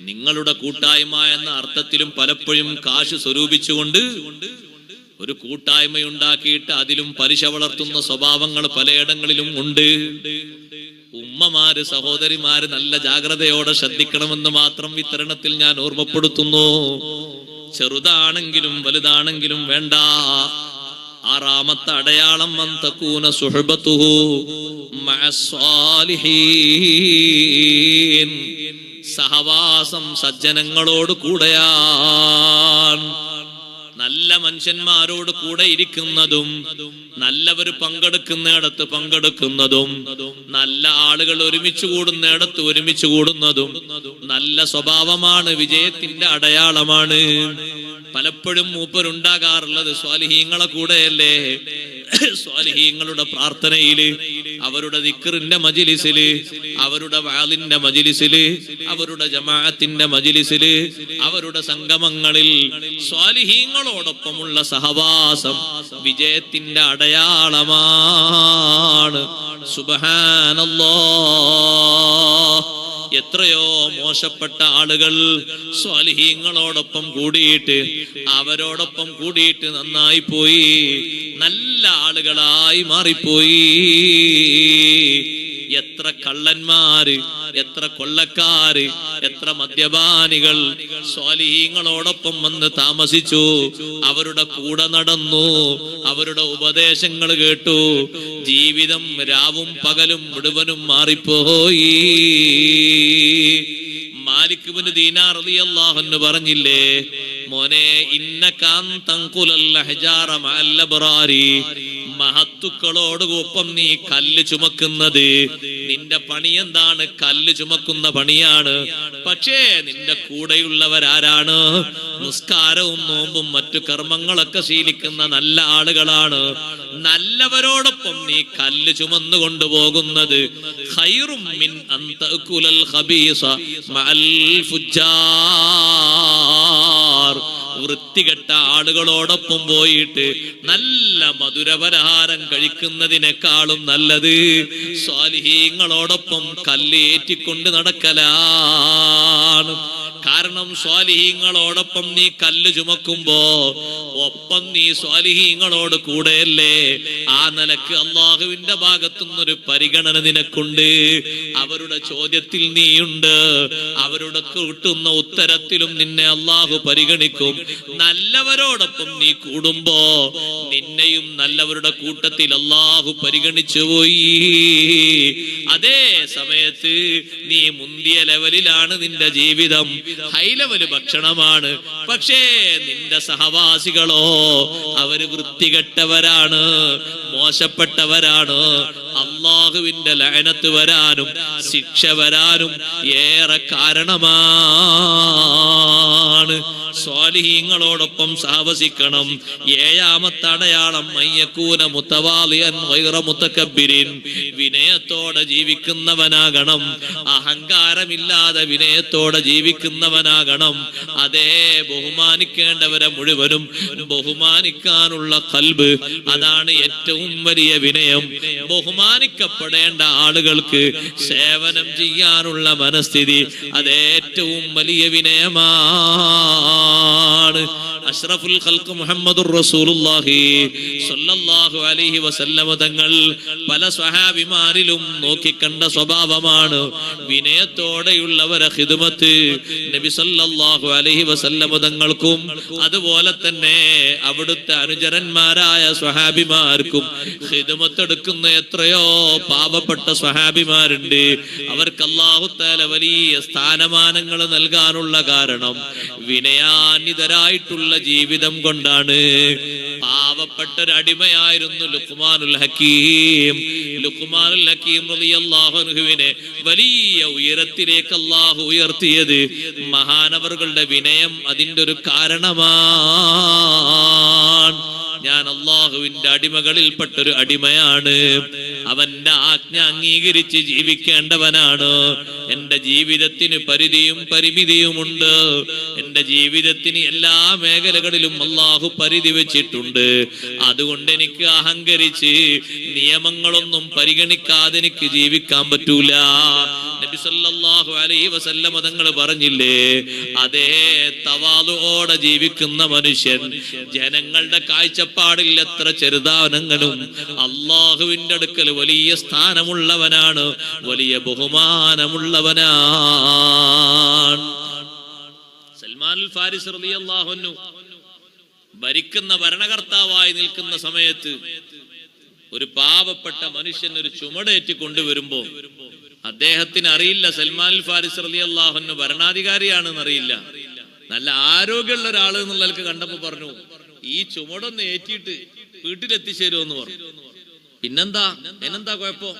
Speaker 1: നിങ്ങളുടെ കൂട്ടായ്മ എന്ന അർത്ഥത്തിലും പലപ്പോഴും കാശ് സ്വരൂപിച്ചുകൊണ്ട് ഒരു കൂട്ടായ്മയുണ്ടാക്കിയിട്ട് അതിലും പലിശ വളർത്തുന്ന സ്വഭാവങ്ങൾ പലയിടങ്ങളിലും ഉണ്ട്. ഉമ്മമാര്, സഹോദരിമാര് നല്ല ജാഗ്രതയോടെ ശ്രദ്ധിക്കണമെന്ന് മാത്രം വിതരണത്തിൽ ഞാൻ ഓർമ്മപ്പെടുത്തുന്നു. ചെറുതാണെങ്കിലും വലുതാണെങ്കിലും വേണ്ട. 6ാമത്തെ അടയാളം അന്തകൂന സുഹബത്തുഹു മഅസ്സാലിഹീൻ, സഹവാസം സജ്ജനങ്ങളോട് കൂടെയാണ്. നല്ല മനുഷ്യന്മാരോട് കൂടെ ഇരിക്കുന്നതും നല്ലവർ പങ്കെടുക്കുന്നിടത്ത് പങ്കെടുക്കുന്നതും നല്ല ആളുകൾ ഒരുമിച്ച് കൂടുന്നിടത്ത് ഒരുമിച്ച് കൂടുന്നതും നല്ല സ്വഭാവമാണ്, വിജയത്തിന്റെ അടയാളമാണ്. പലപ്പോഴും മൂപ്പരുണ്ടാകാറുള്ളത് സ്വാലിഹീങ്ങളെ കൂടെയല്ലേ. സ്വാലിഹീങ്ങളുടെ പ്രാർത്ഥനയില് അവരുടെ ദിക്റിന്റെ മജ്ലിസില്, അവരുടെ വാളിന്റെ മജ്ലിസില്, അവരുടെ ജമാഅത്തിന്റെ മജ്ലിസില്, അവരുടെ സംഗമങ്ങളിൽ സ്വാലിഹീങ്ങളോടൊപ്പമുള്ള സഹവാസം വിജയത്തിന്റെ അടയാളമാണ്. സുബ്ഹാനല്ലാഹ്. എത്രയോ മോശപ്പെട്ട ആളുകൾ സ്വാലിഹീങ്ങളോടൊപ്പം കൂടിയിട്ട് അവരോടൊപ്പം കൂടിയിട്ട് നന്നായി പോയി, നല്ല ആളുകളായി മാറിപ്പോയി. എത്ര കള്ളന്മാര്, എത്ര കൊള്ളക്കാര്, എത്ര മദ്യപാനികൾ സ്വാലിഹീങ്ങളോടൊപ്പം വന്ന് താമസിച്ചു, അവരുടെ കൂടെ നടന്നു, അവരുടെ ഉപദേശങ്ങൾ കേട്ടു. ജീവിതം രാവും പകലും മുഴുവനും മാറിപ്പോയി. മാലിക് ഇബ്നു ദീനാർ റളിയല്ലാഹു അൻഹു പറഞ്ഞില്ലേ, മോനെ ഇന്നകാൻ തൻഖുലൽ അഹ്ജാറ മഅൽ അബ്റാരി, മഹത്തുക്കളോടൊപ്പം നീ കല്ല് ചുമക്കുന്നത് നിന്റെ പണി എന്താണ്? കല്ല് ചുമക്കുന്ന പണിയാണ്. പക്ഷേ നിന്റെ കൂടെയുള്ളവരാരാണ്? നിസ്കാരവും നോമ്പും മറ്റു കർമ്മങ്ങളൊക്കെ ശീലിക്കുന്ന നല്ല ആളുകളാണ്. നല്ലവരോടൊപ്പം നീ കല്ല് ചുമന്നു കൊണ്ടുപോകുന്നത് ഖൈറും മിൻ അൻ തഅകുലൽ ഖബീസ മഅൽ ഫുജ്ജാർ. വൃത്തികെട്ട ആളുകളോടൊപ്പം പോയിട്ട് നല്ല മധുരപലഹാരം കഴിക്കുന്നതിനേക്കാളും നല്ലത് സ്വാലിഹീങ്ങളോടൊപ്പം കല്ലേറ്റിക്കൊണ്ട് നടക്കലാണ്. കാരണം സ്വാലിഹീങ്ങളോടൊപ്പം നീ കല്ല് ചുമക്കുമ്പോ ഒപ്പം നീ സ്വാലിഹീങ്ങളോട് കൂടെയല്ലേ. ആ നിലക്ക് അള്ളാഹുവിന്റെ ഭാഗത്തുനിന്നൊരു പരിഗണന നിനക്കുണ്ട്. അവരുടെ ചോദ്യത്തിൽ നീയുണ്ട്, അവരുടെ കിട്ടുന്ന ഉത്തരത്തിലും നിന്നെ അള്ളാഹു പരിഗണിക്കും. നല്ലവരോടൊപ്പം നീ കൂടുമ്പോ നിന്നെയും നല്ലവരുടെ കൂട്ടത്തിൽ അള്ളാഹു പരിഗണിച്ചു പോയി. അതേ സമയത്ത് നീ മുന്തിയ ലെവലിലാണ് നിന്റെ ജീവിതം, ഹൈ ലെവല് ഭക്ഷണമാണ്. പക്ഷേ നിന്റെ സഹവാസികളോ അവര് വൃത്തികെട്ടവരാണ്, മോശപ്പെട്ടവരാണ്. അള്ളാഹുവിന്റെ ലഅനത്ത് വരാനും ശിക്ഷ വരാനും ഏറെ കാരണമാണ്. സ്വാലിഹീങ്ങളോടൊപ്പം സഹവസിക്കണം. ഏഴാമത്തെ അടയാളം മയ്യകൂന മുതവാളിയൻ ഗൈറ മുതകബ്ബിരിൻ, വിനയത്തോടെ ജീവിക്കുന്നവനാകണം, അഹങ്കാരമില്ലാതെ വിനയത്തോടെ ജീവിക്കുന്നവനാകണം. അതേ, ബഹുമാനിക്കേണ്ടവരെ മുഴുവനും ബഹുമാനിക്കാനുള്ള ഖൽബ്, അതാണ് ഏറ്റവും വലിയ വിനയം. ബഹുമാനിക്കപ്പെടേണ്ട ആളുകൾക്ക് സേവനം ചെയ്യാനുള്ള മനസ്ഥിതി, അതേറ്റവും വലിയ വിനയമാണ്. അഷ്റഫുൽ ഖൽഖ് മുഹമ്മദുർ റസൂലുള്ളാഹി സ്വല്ലല്ലാഹു അലൈഹി വസല്ലമ തങ്ങൾ പല സ്വഹാബിമാരിലും നോക്കിക്കണ്ട സ്വഭാവമാണ് വിനയത്തോടെയുള്ളവരെ ഖിദ്മത്ത്. നബി സല്ലല്ലാഹു അലൈഹി വസല്ലമ തങ്ങൾക്കും അതുപോലെ തന്നെ അവിടുത്തെ അനുചരന്മാരായ സ്വഹാബിമാർക്കും ഖിദ്മത്ത് എടുക്കുന്ന എത്രയോ പാവപ്പെട്ട സ്വഹാബിമാരുണ്ട്. അവർക്ക് അല്ലാഹു തആല വലിയ സ്ഥാനമാനങ്ങൾ നൽകാനുള്ള കാരണം വിനയാന്വിതരായിട്ടുള്ള ജീവിതം കൊണ്ടാണ്. പാവപ്പെട്ട ഒരു അടിമയായിരുന്നു ലുഖ്മാനുൽ ഹക്കീം. ലുഖ്മാനുൽ ഹക്കീം റളിയല്ലാഹു അൻഹുവിനെ വലിയ ഉയരത്തിലേക്ക് അല്ലാഹു ഉയർത്തിയത് മഹാനവറുകളുടെ വിനയം അതിന്റെ ഒരു കാരണമാണ്. ഞാൻ അള്ളാഹുവിന്റെ അടിമകളിൽപ്പെട്ടൊരു അടിമയാണ്, അവന്റെ ആജ്ഞ അംഗീകരിച്ച് ജീവിക്കേണ്ടവനാണ്. എന്റെ ജീവിതത്തിന് പരിധിയും പരിമിതിയുമുണ്ട്. എന്റെ ജീവിതത്തിന് എല്ലാ മേഖലകളിലും അള്ളാഹു പരിധി വെച്ചിട്ടുണ്ട്. അതുകൊണ്ട് എനിക്ക് അഹങ്കരിച്ച് നിയമങ്ങളൊന്നും പരിഗണിക്കാതെ എനിക്ക് ജീവിക്കാൻ പറ്റൂല. നബി സല്ലല്ലാഹു അലൈഹി വസല്ലം തങ്ങൾ പറഞ്ഞില്ലേ, അതേ തവാളുവോടെ ജീവിക്കുന്ന മനുഷ്യൻ ജനങ്ങളുടെ കാഴ്ചപ്പാടിൽ എത്ര ചെറുതാണെങ്കിലും അള്ളാഹുവിന്റെ അടുക്കൽ വലിയ സ്ഥാനമുള്ളവനാണ്, വലിയ ബഹുമാനമുള്ളവനാണ്. സൽമാനുൽ ഫാരിസ് റളിയല്ലാഹു അൻഹു ഭരിക്കുന്ന ഭരണകർത്താവായി നിൽക്കുന്ന സമയത്ത് ഒരു പാവപ്പെട്ട മനുഷ്യൻ ഒരു ചുമടേറ്റി കൊണ്ടുവരുമ്പോ അദ്ദേഹത്തിന് അറിയില്ല സൽമാനുൽ ഫാരിസ് റളിയല്ലാഹു അൻഹു ഭരണാധികാരിയാണെന്ന് അറിയില്ല. നല്ല ആരോഗ്യമുള്ള ഒരാൾ എന്നുള്ളവർക്ക് കണ്ടപ്പോ പറഞ്ഞു, ഈ ചുമടൊന്ന് ഏറ്റിയിട്ട് വീട്ടിലെത്തിച്ചേരുമെന്ന് പറഞ്ഞു. പിന്നെന്താ കുഴപ്പോ,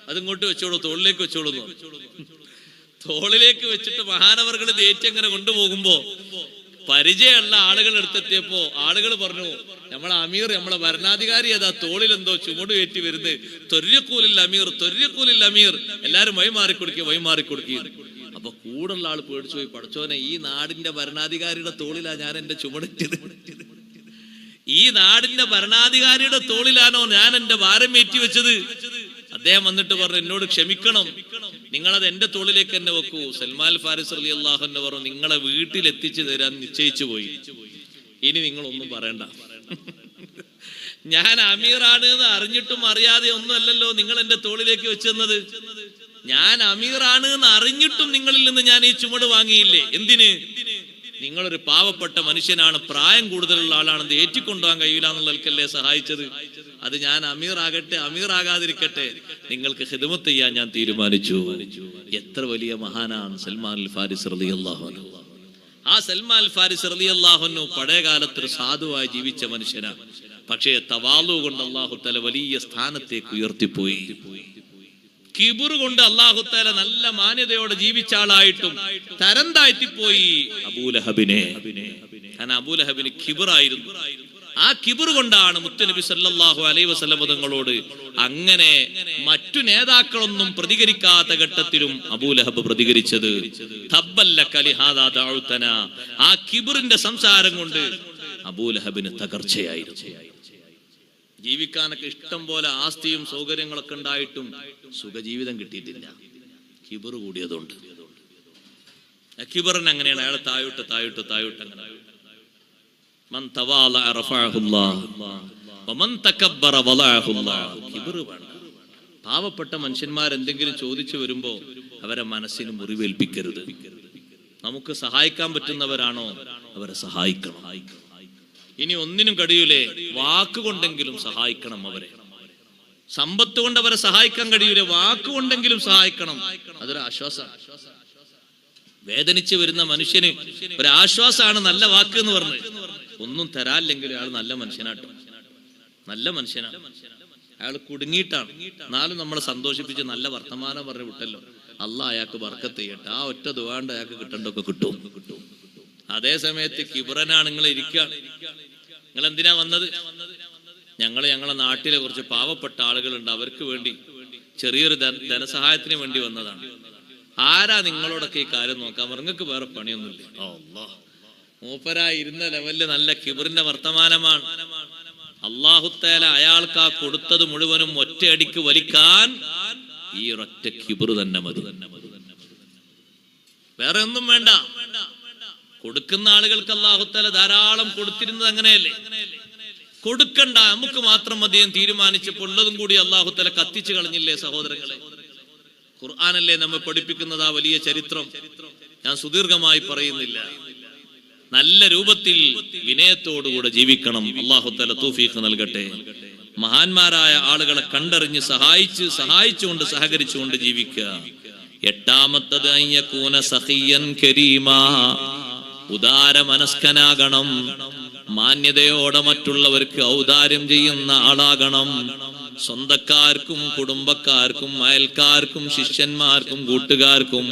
Speaker 1: അതിങ്ങോട്ട് വെച്ചോളൂ, തോളിലേക്ക് വെച്ചോളൂ എന്ന് പറഞ്ഞു. തോളിലേക്ക് വെച്ചിട്ട് മഹാനവർകൾ ഏറ്റി അങ്ങനെ കൊണ്ടുപോകുമ്പോ പരിചയമുള്ള ആളുകൾ എടുത്തെത്തിയപ്പോ ആളുകൾ പറഞ്ഞു, നമ്മളെ അമീർ, നമ്മളെ ഭരണാധികാരി അതാ തോളിൽ എന്തോ ചുമട് കയറ്റി വരുന്നത്, തൊര്യക്കൂലിൽ അമീർ, തൊര്യക്കൂലിൽ അമീർ, എല്ലാരും വഴിമാറിക്കൊടുക്കുക. അപ്പൊ കൂടുള്ള ആൾ പേടിച്ചു പോയി, പടച്ചോനെ, ഈ നാടിന്റെ ഭരണാധികാരിയുടെ തോളിലാ ഞാൻ എന്റെ ചുമടിറ്റത്, ഈ നാടിന്റെ ഭരണാധികാരിയുടെ തോളിലാണോ ഞാൻ എന്റെ ഭാരം ഏറ്റി വെച്ചത്. അദ്ദേഹം വന്നിട്ട് പറഞ്ഞു, എന്നോട് ക്ഷമിക്കണം, നിങ്ങളത് എന്റെ തോളിലേക്ക് തന്നെ വെക്കൂ. സൽമാൻ ഫാരിസ് റളിയല്ലാഹു അൻഹു പറഞ്ഞു, നിങ്ങളെ വീട്ടിൽ എത്തിച്ചു തരാൻ നിശ്ചയിച്ചു പോയി, ഇനി നിങ്ങളൊന്നും പറയണ്ട. ഞാൻ അമീറാണ് എന്ന് അറിഞ്ഞിട്ടും അറിയാതെ ഒന്നും അല്ലല്ലോ നിങ്ങൾ എന്റെ തോളിലേക്ക് വെച്ചെന്നത്. ഞാൻ അമീറാണ് എന്ന് അറിഞ്ഞിട്ടും നിങ്ങളിൽ നിന്ന് ഞാൻ ഈ ചുമട് വാങ്ങിയില്ലേ? എന്തിന്? നിങ്ങളൊരു പാവപ്പെട്ട മനുഷ്യനാണ്, പ്രായം കൂടുതലുള്ള ആളാണെന്ന് ഏറ്റിക്കൊണ്ടുപോകാൻ കഴിയില്ല എന്നുള്ളവർക്കല്ലേ സഹായിച്ചത്. അത് ഞാൻ അമീറാകട്ടെ അമീറാകാതിരിക്കട്ടെ, നിങ്ങൾക്ക് ഖിദ്മത്ത് ചെയ്യാൻ ഞാൻ തീരുമാനിച്ചു. എത്ര വലിയ മഹാനാണ് സൽമാൻ അൽ ഫാരിസ് റളിയല്ലാഹു അൻഹു. ആ സൽമാൻ അൽ ഫാരിസ് റളിയല്ലാഹു അൻഹു പഴയ കാലത്ത് ഒരു സാധുവായി ജീവിച്ച മനുഷ്യനാണ്. പക്ഷേ തവാളു കൊണ്ട് അല്ലാഹു തആല വലിയ സ്ഥാനത്തേക്ക് ഉയർത്തിപ്പോയി. കിബുർ കൊണ്ട് അല്ലാഹു തആല നല്ല മാന്യതയോടെ ജീവിച്ച ആളായിട്ടും തരം താഴ്ത്തിപ്പോയി അബൂലഹബിനെ. കാരണം അബൂലഹബിന് കിബറായിരുന്നു. ആ കിബർ കൊണ്ടാണ് മുത്തുനബി സല്ലല്ലാഹു അലൈഹി വസല്ലം തങ്ങളോട് അങ്ങനെ മറ്റു നേതാക്കളൊന്നും പ്രതികരിക്കാത്ത ഘട്ടത്തിലും അബൂലഹബ് പ്രതികരിച്ചത്. തബ്ബല്ലക ലിഹാദാ ദഅഉതനാ. ആ കിബറിന്റെ സംസാരം കൊണ്ട് അബൂലഹബിന് തകർച്ചയായിരുന്നു. ജീവിക്കാനൊക്കെ ഇഷ്ടം പോലെ ആസ്തിയും സൗകര്യങ്ങളൊക്കെ ഉണ്ടായിട്ടും സുഖജീവിതം കിട്ടിയിട്ടില്ല, കിബർ കൂടിയതുകൊണ്ട്. കിബറിന് അങ്ങനെയാണ്, അയാൾ താഴോട്ട് അങ്ങനെ. മൻ തവാളഅ റഫഅഹുല്ലാഹ് വമൻ തകബ്ബറ വളഅഹുല്ലാഹ്. കിബർ വേണ്ട. പാവപ്പെട്ട മനുഷ്യന്മാർ എന്തെങ്കിലും ചോദിച്ചു വരുമ്പോ അവരെ മനസ്സിന് മുറിവേൽപ്പിക്കരുത്. നമുക്ക് സഹായിക്കാൻ പറ്റുന്നവരാണോ അവരെ സഹായിക്കണം. ഇനി ഒന്നിനും കഴിയൂലേ, വാക്കുകൊണ്ടെങ്കിലും സഹായിക്കണം അവരെ. സമ്പത്ത് കൊണ്ട് അവരെ സഹായിക്കാൻ കഴിയൂലേ, വാക്കുകൊണ്ടെങ്കിലും സഹായിക്കണം. അതൊരു ആശ്വാസമാണ്. വേദനിച്ച് വരുന്ന മനുഷ്യന് ഒരാശ്വാസമാണ് നല്ല വാക്ക് എന്ന് പറഞ്ഞ്. ഒന്നും തരാല്ലെങ്കിലും അയാൾ നല്ല മനുഷ്യനാട്ടോ, നല്ല മനുഷ്യനാണ്. അയാൾ കുടുങ്ങിയിട്ടാണ്, എന്നാലും നമ്മളെ സന്തോഷിപ്പിച്ച് നല്ല വർത്തമാനം പറഞ്ഞ് വിട്ടല്ലോ, അള്ളാഹ് അയാൾക്ക് ബർക്കത്ത് ചെയ്യട്ടെ. ആ ഒറ്റ ദുആണ്ട് അയാൾക്ക് കിട്ടേണ്ടൊക്കെ കിട്ടും. അതേ സമയത്ത് കിബറനാണ് നിങ്ങൾ ഇരിക്കുക. നിങ്ങൾ എന്തിനാ വന്നത്? ഞങ്ങളെ നാട്ടിലെ കുറച്ച് പാവപ്പെട്ട ആളുകളുണ്ട്, അവർക്ക് വേണ്ടി ചെറിയൊരു ധനസഹായത്തിന് വേണ്ടി വന്നതാണ്. ആരാ നിങ്ങളോടൊക്കെ ഈ കാര്യം നോക്കാൻ? നിങ്ങൾക്ക് വേറെ പണിയൊന്നുമില്ല. അല്ലാഹ്, മൂപ്പരായി ഇരുന്ന ലെവലില് നല്ല കിബറിന്റെ വർത്തമാനമാണ്. അല്ലാഹു തആല അയാൾക്ക് ആ കൊടുത്തത് മുഴുവനും ഒറ്റയടിക്ക് വലിക്കാൻ ഈ ഒരൊറ്റ കിബർ തന്നെ മതി, വേറെ ഒന്നും വേണ്ട. കൊടുക്കുന്ന ആളുകൾക്ക് അല്ലാഹു തആല ധാരാളം കൊടുത്തിരുന്നത് അങ്ങനെയല്ലേ? കൊടുക്കണ്ട, നമുക്ക് മാത്രം മതിയെന്ന് തീരുമാനിച്ചപ്പോൾ ഉള്ളതും കൂടി അല്ലാഹു തആല കത്തിച്ചു കളഞ്ഞില്ലേ സഹോദരങ്ങളെ? ഖുർആനല്ലേ നമ്മെ പഠിപ്പിക്കുന്നത് ആ വലിയ ചരിത്രം. ഞാൻ സുദീർഘമായി പറയുന്നില്ല. നല്ല രൂപത്തിൽ വിനയത്തോടുകൂടെ ജീവിക്കണം. അല്ലാഹു തആല തൗഫീഖ് നൽകട്ടെ. മഹാന്മാരായ ആളുകളെ കണ്ടറിഞ്ഞ് സഹായിച്ചുകൊണ്ട് സഹകരിച്ചുകൊണ്ട് ജീവിക്കുക. എട്ടാമത്തത് അയ്യകൂന സഖിയൻ കരീമാ. ഉദാര മനസ്കനാകണം. മാന്യതയോടെ മറ്റുള്ളവർക്ക് ഔദാര്യം ചെയ്യുന്ന ആളാകണം. സ്വന്തക്കാർക്കും കുടുംബക്കാർക്കും അയൽക്കാർക്കും ശിഷ്യന്മാർക്കും കൂട്ടുകാർക്കും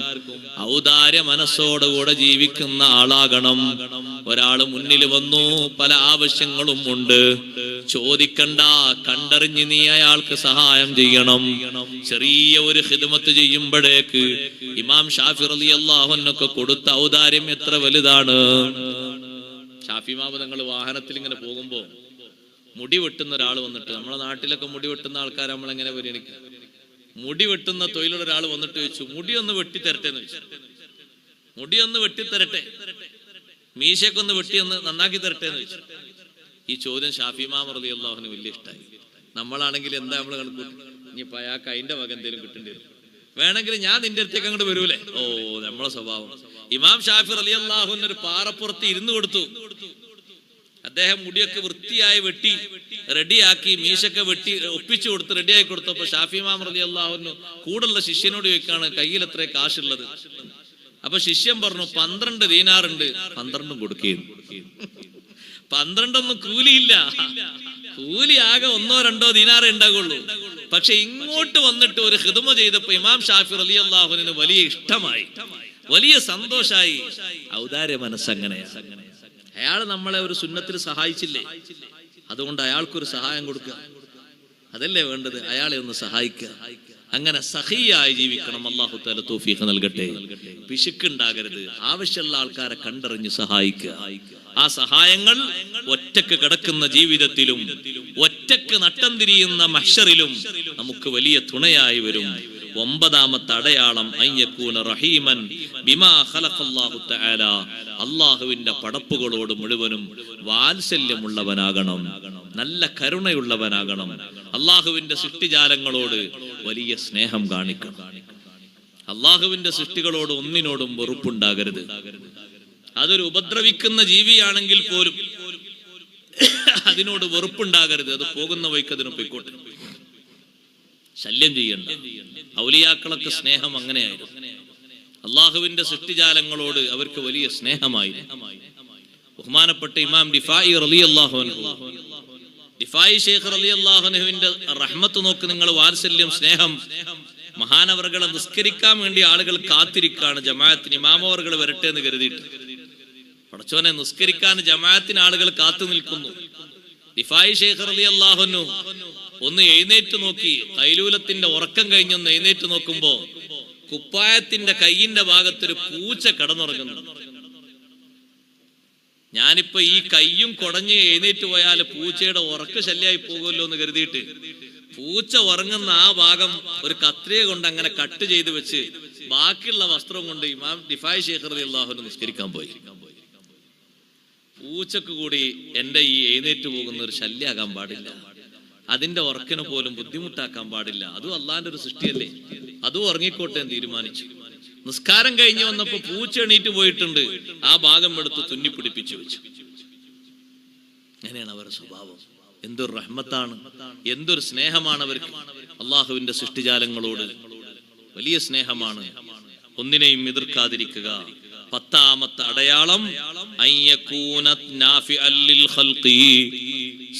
Speaker 1: ഔദാര്യ മനസ്സോടുകൂടെ ജീവിക്കുന്ന ആളാകണം. ഒരാള് മുന്നിൽ വന്നു, പല ആവശ്യങ്ങളും ഉണ്ട്, ചോദിക്കണ്ട, കണ്ടറിഞ്ഞ് നീ അയാൾക്ക് സഹായം ചെയ്യണം. ചെറിയ ഒരു ഖിദ്മത്ത് ചെയ്യുമ്പോഴേക്ക് ഇമാം ഷാഫി റളിയല്ലാഹു അൻഹു കൊടുത്ത ഔദാര്യം എത്ര വലുതാണ്. ഷാഫി ഇമാം തങ്ങൾ വാഹനത്തിൽ ഇങ്ങനെ പോകുമ്പോ മുടി വെട്ടുന്ന ഒരാൾ വന്നിട്ട്, നമ്മളെ നാട്ടിലൊക്കെ മുടി വെട്ടുന്ന ആൾക്കാർ നമ്മളെങ്ങനെ പരിഗണിക്കുക? മുടി വെട്ടുന്ന തൊഴിലുള്ള ഒരാൾ വന്നിട്ട് ചോദിച്ചു, മുടിയൊന്ന് വെട്ടിത്തരട്ടെ എന്ന് ചോദിച്ചു. മുടിയൊന്ന് വെട്ടിത്തരട്ടെ, മീശയൊക്കെ ഒന്ന് വെട്ടിയൊന്ന് നന്നാക്കി തരട്ടെ എന്ന് ചോദിച്ചു. ഈ ചോദ്യം ഷാഫി ഇമാം റളിയല്ലാഹു അൻഹു വലിയ ഇഷ്ടമായി. നമ്മളാണെങ്കിൽ എന്താ നമ്മൾ കണക്കൂട്ടി, ഇനിയിപ്പോ അയാൾക്ക് അതിന്റെ വക എന്തെങ്കിലും കിട്ടേണ്ടി വരും, വേണമെങ്കിൽ ഞാൻ നിന്റെ അടുത്തേക്ക് അങ്ങോട്ട് വരൂലേ. ഓ, നമ്മളെ സ്വഭാവം. ഇമാം ഷാഫി റളിയല്ലാഹു അൻഹു ഒരു പാറപ്പുറത്ത് ഇരുന്ന് കൊടുത്തു. അദ്ദേഹം മുടിയൊക്കെ വൃത്തിയായി വെട്ടി റെഡിയാക്കി, മീശൊക്കെ വെട്ടി ഒപ്പിച്ചു കൊടുത്ത് റെഡിയായി കൊടുത്തപ്പോ ഷാഫി ഇമാം റളിയല്ലാഹു അൻഹു കൂടുള്ള ശിഷ്യനോട് ചോദിക്കാണ്, കയ്യിൽ എത്ര കാശുള്ളത്? അപ്പൊ ശിഷ്യൻ പറഞ്ഞു, 12 ദീനാറുണ്ട്. 12 കൊടുക്കുകയും 12 കൂലിയില്ല, കൂലി ആകെ 1-2 ദീനാറേ ഉണ്ടാകുള്ളൂ. പക്ഷെ ഇങ്ങോട്ട് വന്നിട്ട് ഒരു ഖിദ്മ ചെയ്തപ്പോ ഇമാം ഷാഫി റളിയല്ലാഹു അൻഹു വലിയ ഇഷ്ടമായി, വലിയ സന്തോഷായി. ഔദാര്യ മനസ്സങ്ങനെയാ. അയാൾ നമ്മളെ ഒരു സുന്നത്തിൽ സഹായിച്ചില്ലേ, അതുകൊണ്ട് അയാൾക്കൊരു സഹായം കൊടുക്കുക, അതല്ലേ വേണ്ടത്. അയാളെ ഒന്ന് സഹായിക്കുക. അങ്ങനെ സഹിയായി ജീവിക്കണം. അല്ലാഹു തആല തൗഫീഖ് നൽകട്ടെ. പിശുക്കുണ്ടാകരുത്. ആവശ്യമുള്ള ആൾക്കാരെ കണ്ടറിഞ്ഞ് സഹായിക്കുക. ആ സഹായങ്ങൾ ഒറ്റക്ക് കിടക്കുന്ന ജീവിതത്തിലും ഒറ്റക്ക് നട്ടം തിരിയുന്ന മഹ്ശറിലും നമുക്ക് വലിയ തുണയായി വരും. 9ാമത്തെ അടയാളം അയ്യകൂന റഹീമൻ ബിമാ ഖലഖല്ലാഹു തആല, അല്ലാഹുവിന്റെ പടപ്പുകളോട് മുഴുവനും വാത്സല്യമുള്ളവനാകണം, നല്ല കരുണയുള്ളവനാകണം. അല്ലാഹുവിന്റെ സൃഷ്ടിജാലങ്ങളോട് വലിയ സ്നേഹം കാണിക്കണം. അല്ലാഹുവിന്റെ സൃഷ്ടികളോട് ഒന്നിനോടും വെറുപ്പുണ്ടാകരുത്. അതൊരു ഉപദ്രവിക്കുന്ന ജീവിയാണെങ്കിൽ പോലും അതിനോട് വെറുപ്പുണ്ടാകരുത്. അത് പോകുന്ന വഴിക്ക് അതിന് പൊയ്ക്കോട്ടെ, ശല്യം ചെയ്യണ്ട. ഔലിയാക്കളൊക്കെ സ്നേഹം അങ്ങനെയായിരുന്നു. അള്ളാഹുവിന്റെ സൃഷ്ടിജാലങ്ങളോട് അവർക്ക് വലിയ സ്നേഹമായി. ബഹുമാനപ്പെട്ട ഇമാം ദിഫായി റളിയല്ലാഹു അൻഹു, ദിഫായി ശൈഖ് റളിയല്ലാഹു അൻഹുവിന്റെ റഹ്മത്ത് നോക്ക് നിങ്ങൾ, വാത്സല്യം, സ്നേഹം. മഹാനവർകളെ നിസ്കരിക്കാൻ വേണ്ടി ആളുകൾ കാത്തിരിക്കാണ്, ജമാഅത്തിന് ഇമാമവർകൾ വരട്ടെ എന്ന് കരുതിയിട്ട്. പടച്ചോനെ, നിസ്കരിക്കാൻ ജമാഅത്തിന് ആളുകൾ കാത്തു നിൽക്കുന്നു. ദിഫായി ശൈഖ് റളിയല്ലാഹു അൻഹു ഒന്ന് എഴുന്നേറ്റ് നോക്കി, കൈലൂലത്തിന്റെ ഉറക്കം കഴിഞ്ഞൊന്ന് എഴുന്നേറ്റ് നോക്കുമ്പോ കുപ്പായത്തിന്റെ കൈയിന്റെ ഭാഗത്തൊരു പൂച്ച കടന്നുറങ്ങുന്നു. ഞാനിപ്പോ ഈ കയ്യും കുടഞ്ഞ് എഴുന്നേറ്റ് പോയാൽ പൂച്ചയുടെ ഉറക്ക ശല്യമായി പോകുമല്ലോ എന്ന് കരുതിയിട്ട് പൂച്ച ഉറങ്ങുന്ന ആ ഭാഗം ഒരു കത്രിക കൊണ്ട് അങ്ങനെ കട്ട് ചെയ്ത് വെച്ച് ബാക്കിയുള്ള വസ്ത്രം കൊണ്ട് ഇമാം ദിഫായി ശൈഖ് റളിയല്ലാഹു അൻഹു നിസ്കരിക്കാൻ പോയി. പൂച്ചക്ക് കൂടി എന്റെ ഈ എഴുന്നേറ്റ് പോകുന്ന ഒരു ശല്യമാകാൻ പാടില്ല, അതിന്റെ ഉറക്കിനെ പോലും ബുദ്ധിമുട്ടാക്കാൻ പാടില്ല. അതും അള്ളാന്റെ ഒരു സൃഷ്ടിയല്ലേ, അതും ഉറങ്ങിക്കോട്ടെ എന്ന് തീരുമാനിച്ചു. നിസ്കാരം കഴിഞ്ഞ് വന്നപ്പോ പൂച്ച എണീറ്റ് പോയിട്ടുണ്ട്, ആ ഭാഗം എടുത്ത് തുന്നി പിടിപ്പിച്ചു വെച്ചു. അങ്ങനെയാണ് അവരുടെ സ്വഭാവം. എന്തൊരു റഹ്മത്താണ്, എന്തൊരു സ്നേഹമാണ് അവർക്ക്. അള്ളാഹുവിന്റെ സൃഷ്ടിജാലങ്ങളോട് വലിയ സ്നേഹമാണ്. ഒന്നിനെയും എതിർക്കാതിരിക്കുക. 10ാമത്തെ അടയാളം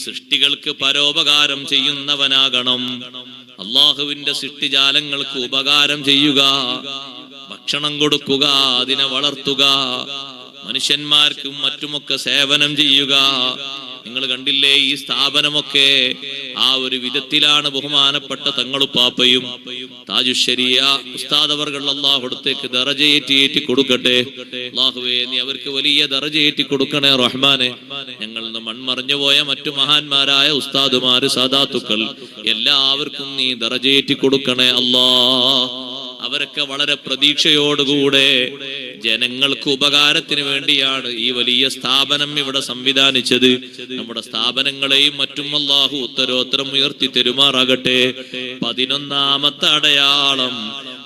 Speaker 1: സൃഷ്ടികൾക്ക് പരോപകാരം ചെയ്യുന്നവനാകണം. അള്ളാഹുവിന്റെ സൃഷ്ടിജാലങ്ങൾക്ക് ഉപകാരം ചെയ്യുക, ഭക്ഷണം കൊടുക്കുക, അതിനെ വളർത്തുക, മനുഷ്യന്മാർക്കും മറ്റുമൊക്കെ സേവനം ചെയ്യുക. നിങ്ങൾ കണ്ടില്ലേ, ഈ സ്ഥാപനമൊക്കെ ആ ഒരു വിധത്തിലാണ്. ബഹുമാനപ്പെട്ട തങ്ങളുപ്പാപ്പയും താജുശ്ശരിയ ഉസ്താദ് അവർകൾ അല്ലാഹുവിടത്തേക്ക് ദറജയേറ്റി കൊടുക്കട്ടെ. അല്ലാഹുവേ, നീ അവർക്ക് വലിയ ദറജയേറ്റി കൊടുക്കണേ റഹ്മാനെ. ഞങ്ങൾ നിന്ന് മൺമറഞ്ഞു പോയ മറ്റു മഹാന്മാരായ ഉസ്താദുമാര്, സാദാത്തുക്കൾ എല്ലാവർക്കും നീ ദറജയേറ്റി കൊടുക്കണേ അല്ലാ. അവരൊക്കെ വളരെ പ്രതീക്ഷയോടുകൂടെ ജനങ്ങൾക്ക് ഉപകാരത്തിന് വേണ്ടിയാണ് ഈ വലിയ സ്ഥാപനം ഇവിടെ സംവിധാനിച്ചത്. നമ്മുടെ സ്ഥാപനങ്ങളെയും മറ്റും അല്ലാഹു ഉത്തരോത്തരം ഉയർത്തി തെരുമാറാകട്ടെ. 11ാമത്തെ അടയാളം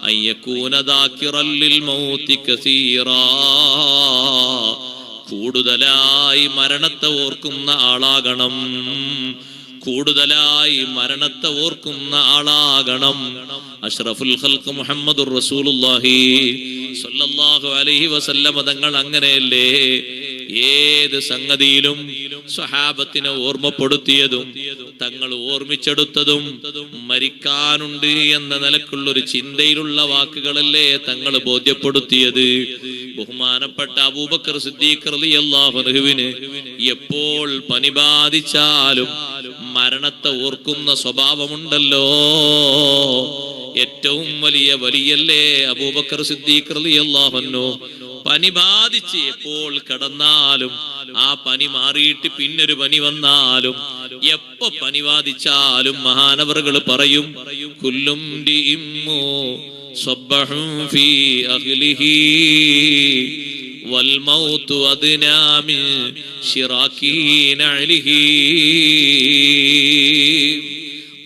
Speaker 1: അയ്യകൂന ദാകിറൽ ലിൽ മൗതി കസീറാ, കൂടുതലായി മരണത്തെ ഓർക്കുന്ന ആളാകണം, കൂടുതലായി മരണത്തെ ഓർക്കുന്ന ആളാകണം. അഷ്റഫുൽ ഖൽഖ് മുഹമ്മദുർ റസൂലുള്ളാഹി സ്വല്ലല്ലാഹു അലൈഹി വസല്ലം തങ്ങൾ അങ്ങനെയല്ലേ ഏത് സംഗതിയിലും സ്വഹാബത്തിനെ ഓർമ്മപ്പെടുത്തിയതും തങ്ങൾ ഓർമ്മിച്ചെടുത്തതും മരിക്കാനുണ്ട് എന്ന നിലക്കുള്ളൊരു ചിന്തയിലുള്ള വാക്കുകളല്ലേ തങ്ങൾ ബോധ്യപ്പെടുത്തിയത്. ബഹുമാനപ്പെട്ട അബൂബക്കർ സിദ്ദീഖ് റളിയല്ലാഹു അൻഹുവിന് എപ്പോൾ പനി ബാധിച്ചാലും മരണത്തെ ഓർക്കുന്ന സ്വഭാവമുണ്ടല്ലോ. ഏറ്റവും വലിയ വലിയല്ലേ അബൂബക്കർ സിദ്ദീഖ് റളിയല്ലാഹു അൻഹു. പനി ബാധിച്ച് എപ്പോൾ കിടന്നാലും ആ പനി മാറിയിട്ട് പിന്നൊരു പനി വന്നാലും എപ്പോ പനി ബാധിച്ചാലും മഹാനവറുകൾ പറയും, കുല്ലും ദിഇമ്മു സബ്ബഹു ഫീ അഹ്ലിഹി വൽ മൗതു അദ്നാ മിൻ ശിറാകി നഅലിഹി.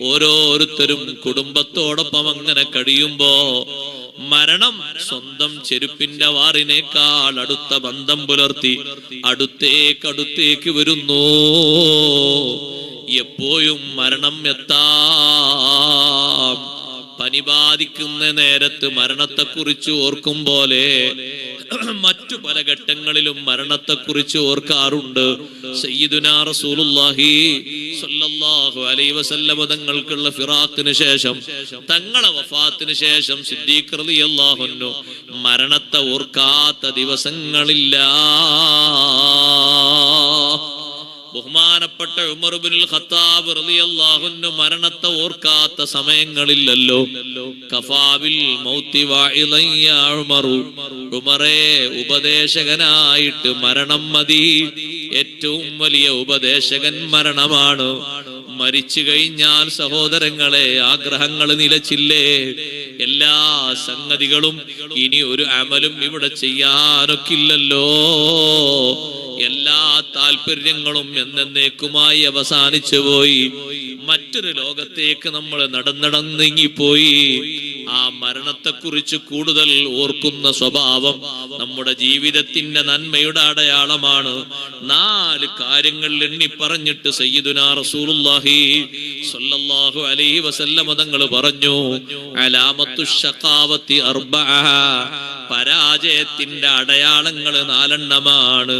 Speaker 1: ഓരോരുത്തരും കുടുംബത്തോടൊപ്പം അങ്ങനെ കഴിയുമ്പോ മരണം സ്വന്തം ചെരുപ്പിന്റെ വാറിനേക്കാൾ അടുത്ത ബന്ധം പുലർത്തി അടുത്തേക്ക് വരുന്നു. എപ്പോഴും മരണം എത്താം. പനി ബാധിക്കുന്ന നേരത്ത് മരണത്തെക്കുറിച്ച് ഓർക്കും പോലെ മറ്റു പല ഘട്ടങ്ങളിലും മരണത്തെക്കുറിച്ച് ഓർക്കാറുണ്ട്. സയ്യിദുനാ റസൂലുള്ളാഹി സ്വല്ലല്ലാഹു അലൈഹി വസല്ലം തങ്ങൾക്കുള്ള ഫിറാഖിന് ശേഷം, തങ്ങളെ വഫാത്തിന് ശേഷം സിദ്ദീഖ് റളിയല്ലാഹു അൻഹു മരണത്തെ ഓർക്കാത്ത ദിവസങ്ങളില്ല. ബഹുമാനപ്പെട്ട ഉമർ ഇബ്നുൽ ഖത്താബ് റളിയല്ലാഹു അൻഹു മരണത്തെ ഓർക്കാത്ത സമയങ്ങളില്ലല്ലോ. കഫാബിൽ മൗതി വാഇദൻ യാ ഉമർ, ഉമറേ ഉപദേശകനായിട്ട് മരണം മതി. ഏറ്റവും വലിയ ഉപദേശകൻ മരണമാണ്. മരിച്ചു കഴിഞ്ഞാൽ സഹോദരങ്ങളെ ആഗ്രഹങ്ങൾ നിലച്ചില്ലേ? എല്ലാ സംഗതികളും ഇനി ഒരു അമലും ഇവിടെ ചെയ്യാനൊക്കില്ലല്ലോ. എല്ലാ താല്പര്യങ്ങളും എന്നേക്കുമായി അവസാനിച്ചു പോയി. മറ്റൊരു ലോകത്തേക്ക് നമ്മൾ നടന്നിങ്ങിപ്പോയി. ആ മരണത്തെക്കുറിച്ച് കൂടുതൽ ഓർക്കുന്ന സ്വഭാവം നമ്മുടെ ജീവിതത്തിന്റെ നന്മയുടെ അടയാളമാണ്. 4 കാര്യങ്ങൾ എണ്ണി പറഞ്ഞിട്ട് സയ്യിദുനാ റസൂലുള്ളാഹി സ്വല്ലല്ലാഹു അലൈഹി വസല്ലം തങ്ങൾ പറഞ്ഞു, അലാമത്തു ശഖാവത്തി അർബഅ, പരാജയത്തിന്റെ അടയാളങ്ങൾ 4 എണ്ണമാണ്.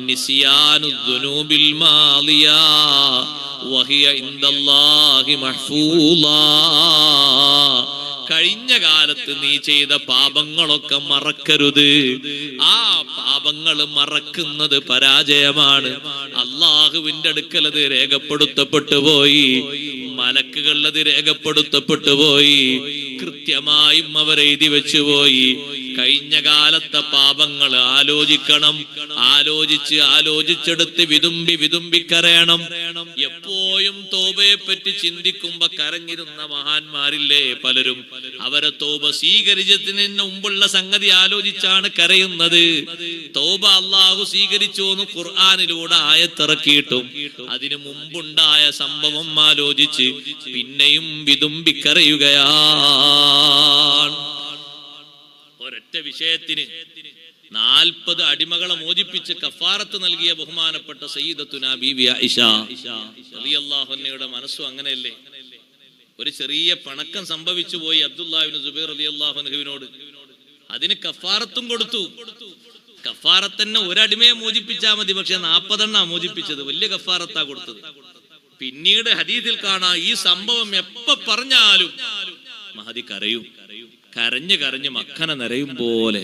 Speaker 1: നിസ്യാനു ദുനൂബിൽ മാളിയ വഹിയ ഇൻദല്ലാഹി മഹ്ഫൂളാ, കഴിഞ്ഞ കാലത്ത് നീ ചെയ്ത പാപങ്ങളൊക്കെ മറക്കരുത്. ആ പാപങ്ങൾ മറക്കുന്നത് പരാജയമാണ്. അള്ളാഹുവിന്റെ അടുക്കൽ അത് രേഖപ്പെടുത്തപ്പെട്ടു പോയി, മലക്കുകൾ അത് രേഖപ്പെടുത്തപ്പെട്ടു പോയി, കൃത്യമായും അവർ എഴുതി വെച്ചുപോയി. കഴിഞ്ഞ കാലത്തെ പാപങ്ങൾ ആലോചിക്കണം. ആലോചിച്ചെടുത്ത് വിതുമ്പി കരയണം. എപ്പോഴും തോബയെ പറ്റി ചിന്തിക്കുമ്പോ കരഞ്ഞിരുന്ന മഹാന്മാരില്ലേ പലരും, അവരെ തോബ സ്വീകരിച്ചതിന് മുമ്പുള്ള സംഗതി ആലോചിച്ചാണ് കരയുന്നത്. തോബ അള്ളാഹു സ്വീകരിച്ചോന്ന് ഖുർആനിലൂടെ ആയത്തിറക്കിയിട്ടും അതിനു മുമ്പുണ്ടായ സംഭവം ആലോചിച്ച് പിന്നെയും വിതുമ്പി കരയുകയാണ്. ഒരൊറ്റ വിഷയത്തിന് 40 അടിമകളെ മോചിപ്പിച്ച് കഫാറത്ത് നൽകിയ ബഹുമാനപ്പെട്ട സയ്യിദത്തുനാ ബീവി ആയിഷ റളിയല്ലാഹു അൻഹയുടെ മനസ്സും അങ്ങനെയല്ലേ. ഒരു ചെറിയ പണക്കം സംഭവിച്ചു പോയി അബ്ദുല്ലാഹ് ഇബ്നു സുബൈർ റളിയല്ലാഹു അൻഹുവിനോട്. അതിന് കഫാറത്തും കൊടുത്തു. കഫാറത്ത് തന്നെ ഒരടിമയെ മോചിപ്പിച്ചാൽ മതി, പക്ഷെ 40 എണ്ണ മോചിപ്പിച്ചത്. വലിയ കഫാറത്താ കൊടുത്തത്. പിന്നീട് ഹദീസിൽ കാണാം, ഈ സംഭവം എപ്പോ പറഞ്ഞാലും മഹദി കരയും. കരഞ്ഞ് മക്കനെ നിറയും പോലെ.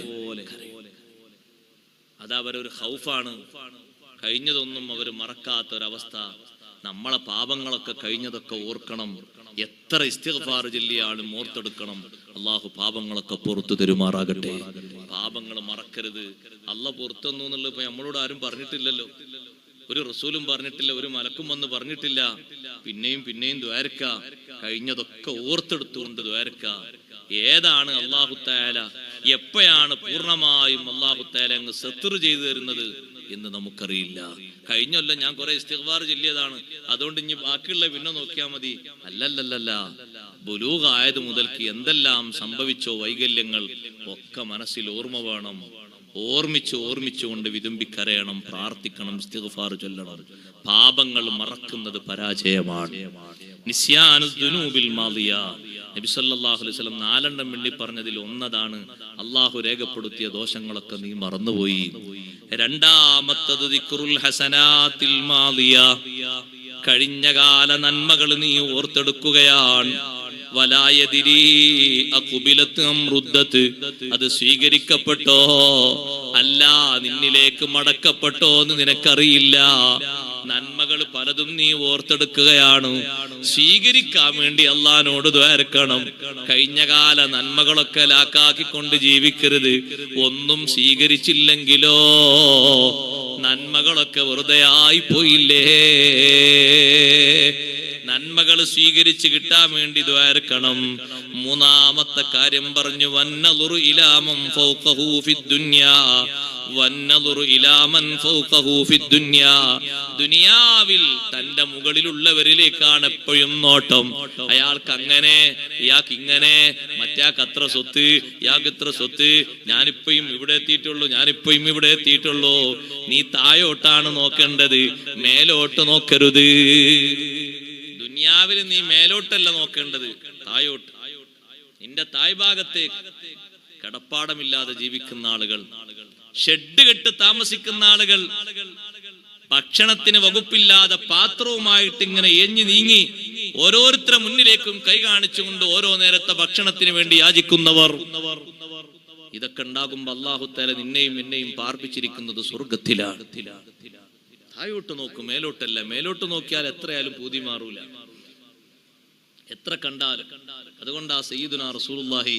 Speaker 1: അതവരൊരു ഖൗഫാണ്. കഴിഞ്ഞതൊന്നും അവർ മറക്കാത്തൊരവസ്ഥ. നമ്മളെ പാപങ്ങളൊക്കെ കഴിഞ്ഞതൊക്കെ ഓർക്കണം. എത്ര ഇസ്തിഗ്ഫാർ ചൊല്ലിയാലും ഓർത്തെടുക്കണം. അള്ളാഹു പാപങ്ങളൊക്കെ പുറത്തു തരുമാറാകട്ടെ. പാപങ്ങൾ മറക്കരുത്. അള്ളാഹ് പുറത്തെന്നു എന്നുള്ളത് ഇപ്പൊ നമ്മളോട് ആരും പറഞ്ഞിട്ടില്ലല്ലോ. ഒരു റസൂലും പറഞ്ഞിട്ടില്ല, ഒരു മലക്കും വന്ന് പറഞ്ഞിട്ടില്ല. പിന്നെയും ദ്വാരക്ക, കഴിഞ്ഞതൊക്കെ ഓർത്തെടുത്തുകൊണ്ട് ദ്വാരക്ക. ഏതാണ് അല്ലാഹു തആല, എപ്പോഴാണ് പൂർണ്ണമായും അല്ലാഹു തആല അങ്ങ് സത്ർ ചെയ്തു തരുന്നത് എന്ന് നമുക്കറിയില്ല. കഴിഞ്ഞല്ല ഞാൻ കുറെ ഇസ്തിഗ്ഫാർ ചൊല്ലിയതാണ്, അതുകൊണ്ട് ഇനി ബാക്കിയുള്ള പിന്നെ നോക്കിയാൽ മതി. അല്ലല്ലല്ല, ബുലൂഗ് ആയത് മുതൽക്ക് എന്തെല്ലാം സംഭവിച്ചോ വൈകല്യങ്ങൾ ഒക്കെ മനസ്സിൽ ഓർമ്മ വേണം. ഓർമ്മിച്ചുകൊണ്ട് വിതുമ്പിക്കരയണം, പ്രാർത്ഥിക്കണം, ഇസ്തിഗ്ഫാർ ചൊല്ലണം. പാപങ്ങൾ മറക്കുന്നത് പരാജയമാണ്. നിസ്യാനു ദുനൂബിൽ മാളിയ, നബി സല്ലല്ലാഹു അലൈഹി വസല്ലം 4 എണ്ണം എണ്ണി പറഞ്ഞതിൽ ഒന്നതാണ് അള്ളാഹു രേഖപ്പെടുത്തിയ ദോഷങ്ങളൊക്കെ നീ മറന്നുപോയി. രണ്ടാമത്തത് ദിക്റുൽ ഹസനാത്തിൽ മാളിയ, കഴിഞ്ഞകാല നന്മകൾ നീ ഓർത്തെടുക്കുകയാണ്. വലായദിരി അഖുബിലത്ത് അംറുദ്ദത്ത്, അത് സ്വീകരിക്കപ്പെട്ടോ അല്ല നിന്നിലേക്ക് മടക്കപ്പെട്ടോ എന്ന് നിനക്കറിയില്ല. നന്മകൾ പലതും നീ ഓർത്തെടുക്കുകയാണ്. സ്വീകരിക്കാൻ വേണ്ടി അള്ളാഹിനോട് ദ്വാരക്കണം. കഴിഞ്ഞകാല നന്മകളൊക്കെ ലാക്കാക്കിക്കൊണ്ട് ജീവിക്കരുത്. ഒന്നും സ്വീകരിച്ചില്ലെങ്കിലോ നന്മകളൊക്കെ വെറുതെ ആയി പോയില്ലേ. നന്മകൾ സ്വീകരിച്ച് കിട്ടാൻ വേണ്ടി ദ്വാരക്കണം. മൂന്നാമത്തെ കാര്യം പറഞ്ഞു, വന്നളുറു ഇലാമൻ ഫൗഖഹു ഫിദ്ദുനിയാ, വന്നളുറു ഇലാമൻ ഫൗഖഹു ഫിദ്ദുനിയാ, ദുനിയാവിൽ തന്റെ മുകളിലുള്ളവരിലേക്കാണ് എപ്പോഴും നോട്ടം. അയാൾക്ക് അങ്ങനെ, ഇയാൾക്ക് ഇങ്ങനെ, മറ്റാൾക്ക് അത്ര സ്വത്ത്, ഇയാൾക്ക് ഇത്ര സ്വത്ത്, ഞാനിപ്പോഴും ഇവിടെ എത്തിയിട്ടുള്ളൂ. നീ താഴോട്ടാണ് നോക്കേണ്ടത്, മേലോട്ട് നോക്കരുത്. ദുനിയാവിൽ നീ മേലോട്ടല്ല നോക്കേണ്ടത്, താഴോട്ട്. നിന്റെ താഴ്ഭാഗത്തേക്ക് കടപ്പാടമില്ലാതെ ജീവിക്കുന്ന ആളുകൾ, ഷെഡ് കെട്ട് താമസിക്കുന്ന ആളുകൾ, ഭക്ഷണത്തിന് വകുപ്പില്ലാതെ പാത്രവുമായിട്ട് ഇങ്ങനെ എഞ്ഞു നീങ്ങി ഓരോരുത്തരുടെ മുന്നിലേക്കും കൈ കാണിച്ചുകൊണ്ട് ഓരോ നേരത്തെ ഭക്ഷണത്തിന് വേണ്ടി യാചിക്കുന്നവർ, ഇതൊക്കെ ഉണ്ടാകുമ്പോ അല്ലാഹു തആല നിന്നെയും എന്നെയും പാർപ്പിച്ചിരിക്കുന്നത് സ്വർഗത്തിലാണ്. താഴോട്ട് നോക്കും, മേലോട്ടല്ല. മേലോട്ട് നോക്കിയാൽ എത്രയായാലും പൂതി മാറൂല, എത്ര കണ്ടാലും. അതുകൊണ്ട് ആ സയ്യിദുനാ റസൂലുള്ളാഹി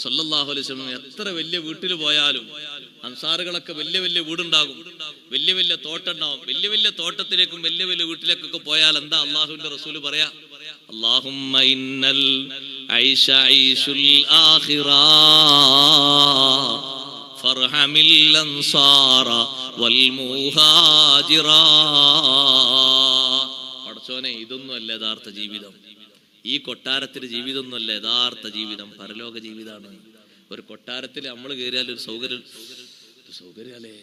Speaker 1: സ്വല്ലല്ലാഹു അലൈഹി വസല്ലം എത്ര വലിയ വീട്ടിൽ പോയാലും അൻസാറുകളൊക്കെ വലിയ വലിയ വീടുണ്ടാകും, വലിയ വലിയ തോട്ടം ഉണ്ടാവും. വലിയ വലിയ തോട്ടത്തിലേക്കും വലിയ വലിയ വീട്ടിലേക്കൊക്കെ പോയാൽ എന്താ അള്ളാഹുവിന്റെ റസൂല് പറയാ? അല്ലാഹുമ്മ ഇന്നൽ ഐശ ഐശുൽ ആഖിറ ഫർഹമിൽ അൻസാറ വൽ മുഹാജിറ. പടച്ചോനെ, ഇതൊന്നും അല്ല യഥാർത്ഥ ജീവിതം. ഈ കൊട്ടാരത്തിന്റെ ജീവിതമൊന്നുമല്ല യഥാർത്ഥ ജീവിതം, പരലോക ജീവിതമാണ്. ഒരു കൊട്ടാരത്തിൽ നമ്മൾ കയറിയാൽ ഒരു സൗകര്യമല്ലേ,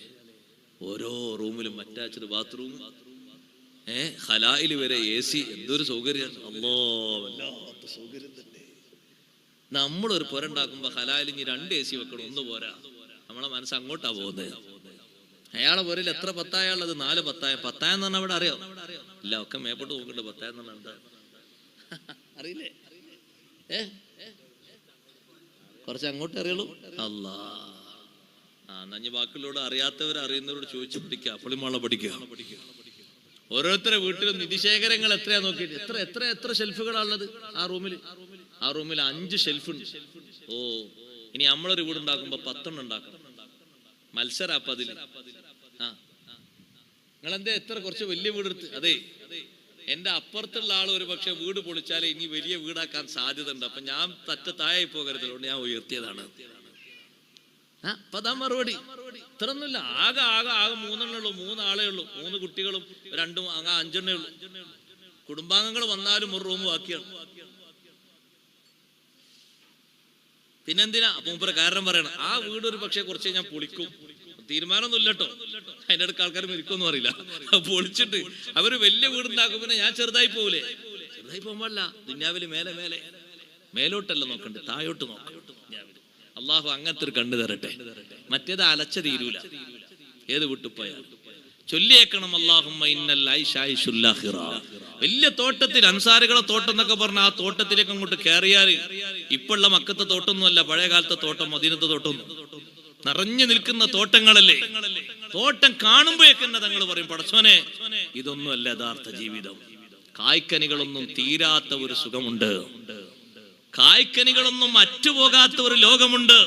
Speaker 1: ഓരോ റൂമിലും അറ്റാച്ച്ഡ് ബാത്റൂം, ഹലായിൽ വരെ AC, എന്തൊരു സൗകര്യമാണ്. അല്ലോ, വല്ലാത്ത സൗകര്യം തന്നെ. നമ്മളൊരു പുരണ്ടാക്കുമ്പോ ഹലായിൽ ഇനി 2 AC വെക്കണം, ഒന്ന് പോരാ. നമ്മളെ മനസ്സ് അങ്ങോട്ടാ പോകുന്നത്. അയാളെ പുരയിൽ എത്ര പത്തായുള്ളത്? 4 പത്തായം. പത്തായം എന്ന് പറഞ്ഞാൽ അവിടെ അറിയാം? ഇല്ല, ഒക്കെ മേപ്പോട്ട് നോക്കണ്ട. പത്തായം എന്ന് പറഞ്ഞാൽ എന്താ അറിയില്ലേ? കുറച്ച് അങ്ങോട്ട് അറിയുള്ളൂ. അല്ലാ, നഞ്ഞ് ബാക്കിയുള്ളവരോട് അറിയാത്തവർ അറിയുന്നവരോട് ചോദിച്ചു പഠിക്കുക, അപ്പളിമാളെ പഠിക്കുക. ഓരോരുത്തരുടെ വീട്ടിലും നിധിശേഖരങ്ങൾ എത്രയാ നോക്കിയിട്ട്, എത്ര എത്ര എത്ര ഷെൽഫുകളാണുള്ളത് ആ റൂമിൽ. ആ റൂമിൽ 5 ഷെൽഫുണ്ട്. ഓ, ഇനി നമ്മളൊരു വീടുണ്ടാക്കുമ്പോ 10 ഉണ്ടാക്കണം. മത്സരം അപ്പൊ അതിൽ. നിങ്ങളെന്താ എത്ര കുറച്ച് വലിയ വീടെടുത്ത്? അതെ, എന്റെ അപ്പുറത്തുള്ള ആൾ ഒരു പക്ഷെ വീട് പൊളിച്ചാലേ ഇനി വലിയ വീടാക്കാൻ സാധ്യത ഉണ്ട്. അപ്പൊ ഞാൻ താഴെ പോകരുത്, അതുകൊണ്ട് ഞാൻ ഉയർത്തിയതാണ്. അപ്പൊ അതാ മറുപടി. ഇത്രയൊന്നുമില്ല, ആകെ 3 ഉള്ളൂ, 3 ആളേ ഉള്ളൂ, 3 കുട്ടികളും 2 5 ഉള്ളൂ. കുടുംബാംഗങ്ങൾ വന്നാലും ഒരു റൂം ബാക്കിയാണ്. പിന്നെന്തിനാ? അപ്പൊ മൂപ്പര് കാരണം പറയണം, ആ വീട് ഒരു പക്ഷെ കുറച്ച് ഞാൻ പൊളിക്കും. തീരുമാനമൊന്നും ഇല്ലട്ടോ, അതിന്റെ അടുക്ക് ആൾക്കാർ മരിക്കുമെന്നും അറിയില്ല. പൊളിച്ചിട്ട് അവര് വലിയ വീടുണ്ടാക്കും. പിന്നെ ഞാൻ ചെറുതായി പോകൂലേ? ചെറുതായി പോകുമ്പോഴല്ല, ദുന്യാവില് മേലോട്ടല്ല നോക്കണ്ടേ, താഴോട്ട് നോക്കണം. അള്ളാഹു അങ്ങനത്തെ ഒരു കണ്ണു തരട്ടെ. മറ്റേത് അലച്ച തീരൂല, ഏത് വിട്ടുപോയാൽ ചൊല്ലിയേക്കണം. അല്ലാഹുമ്മ ഇന്നൽ ഐശ ഐശുൽ ആഖിറ. വലിയ തോട്ടത്തിൽ, അൻസാറുകളെ തോട്ടം എന്നൊക്കെ പറഞ്ഞ ആ തോട്ടത്തിലേക്ക് അങ്ങോട്ട് കയറിയാൽ ഇപ്പോഴുള്ള മക്കത്തെ തോട്ടമൊന്നുമല്ല, പഴയ കാലത്തെ തോട്ടം, മദീനത്തെ തോട്ടമൊന്നും. നിറഞ്ഞു നിൽക്കുന്ന തോട്ടങ്ങളല്ലേ. തോട്ടം കാണുമ്പോഴേക്കെന്നെ തങ്ങൾ പറയും, പടച്ചോനെ, ഇതൊന്നും അല്ല യഥാർത്ഥ ജീവിതം. കായ്ക്കനികളൊന്നും തീരാത്ത ഒരു സുഖമുണ്ട്, കായ്ക്കനികളൊന്നും അറ്റുപോകാത്ത ഒരു ലോകമുണ്ട്.